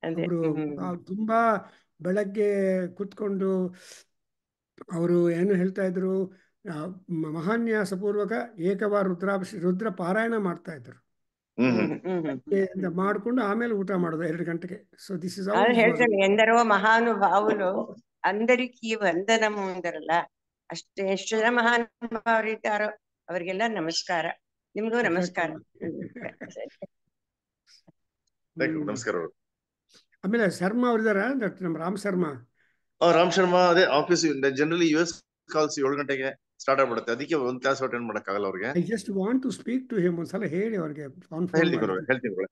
ಅವರು ತುಂಬಾ ಬೆಳಗ್ಗೆ ಕುತ್ಕೊಂಡು ಅವರು ಏನು ಹೇಳ್ತಾ ಇದ್ರು, ಮಹಾನ್ಯಾಸ ಪೂರ್ವಕ ಏಕವಾರ ರುದ್ರ ಪಾರಾಯಣ ಮಾಡ್ತಾ ಇದ್ರು. ಮಾಡ್ಕೊಂಡು ಆಮೇಲೆ ಊಟ ಮಾಡೋದು 2 ಗಂಟೆಗೆ. ಸೊ ದಿಸ್ ಇಸ್ ಹೇಳ್ತಾನೆ, ಎಂದರೋ ಮಹಾನುಭಾವುಲು ಅಂದರಿಕಿ ವಂದನಂ ಅಂದರಲ್ಲ, ಅಷ್ಟೇ ಎಷ್ಟು ಜನ ಮಹಾನುಭಾವರಿದ್ದಾರೋ ಅವರಿಗೆಲ್ಲ ನಮಸ್ಕಾರ. ನಿಮ್ಗೂ ನಮಸ್ಕಾರ. ನಮಸ್ಕಾರ. ಆಮೇಲೆ ಶರ್ಮಾ ಅವ್ರಿದಾರ, ನಮ್ಮ ರಾಮ್ ಶರ್ಮಾ. ರಾಮ್ ಶರ್ಮಾ ಅದೇ ಆಫೀಸ್ ಜನರಲಿ US ಕಾಲ್ಸ್ 7 ಗಂಟೆಗೆ ಸ್ಟಾರ್ಟ್ ಆಗ್ಬಿಡುತ್ತೆ. ಅದಕ್ಕೆ ಒಂದು ಕ್ಲಾಸ್ ಅಟೆಂಡ್ ಮಾಡಕ್ಕಾಗಲ್ಲ ಅವ್ರಿಗೆ. I just want to speak to him. ಒಂದ್ಸಲ ಹೇಳಿ ಅವ್ರಿಗೆ. ಹೇಳ್ತೀನಿ.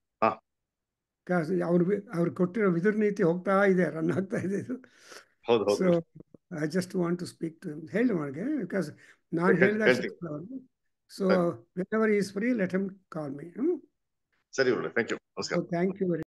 ಅವ್ರು ಕೊಟ್ಟಿರೋ ವಿದುರ್ ನೀತಿ ಹೋಗ್ತಾ ಇದೆ, ರನ್ ಆಗ್ತಾ ಇದೆ. So I just want to speak to him. ಹೇಳಿ ಅವ್ರಿಗೆ, ಬಿಕಾಸ್ ನಾನು ಹೇಳಿದಾಗ ಅವರು. So whenever he is free, let him call me. ಸರಿ, ಥ್ಯಾಂಕ್ ಯು. ನಮಸ್ಕಾರ. Thank you very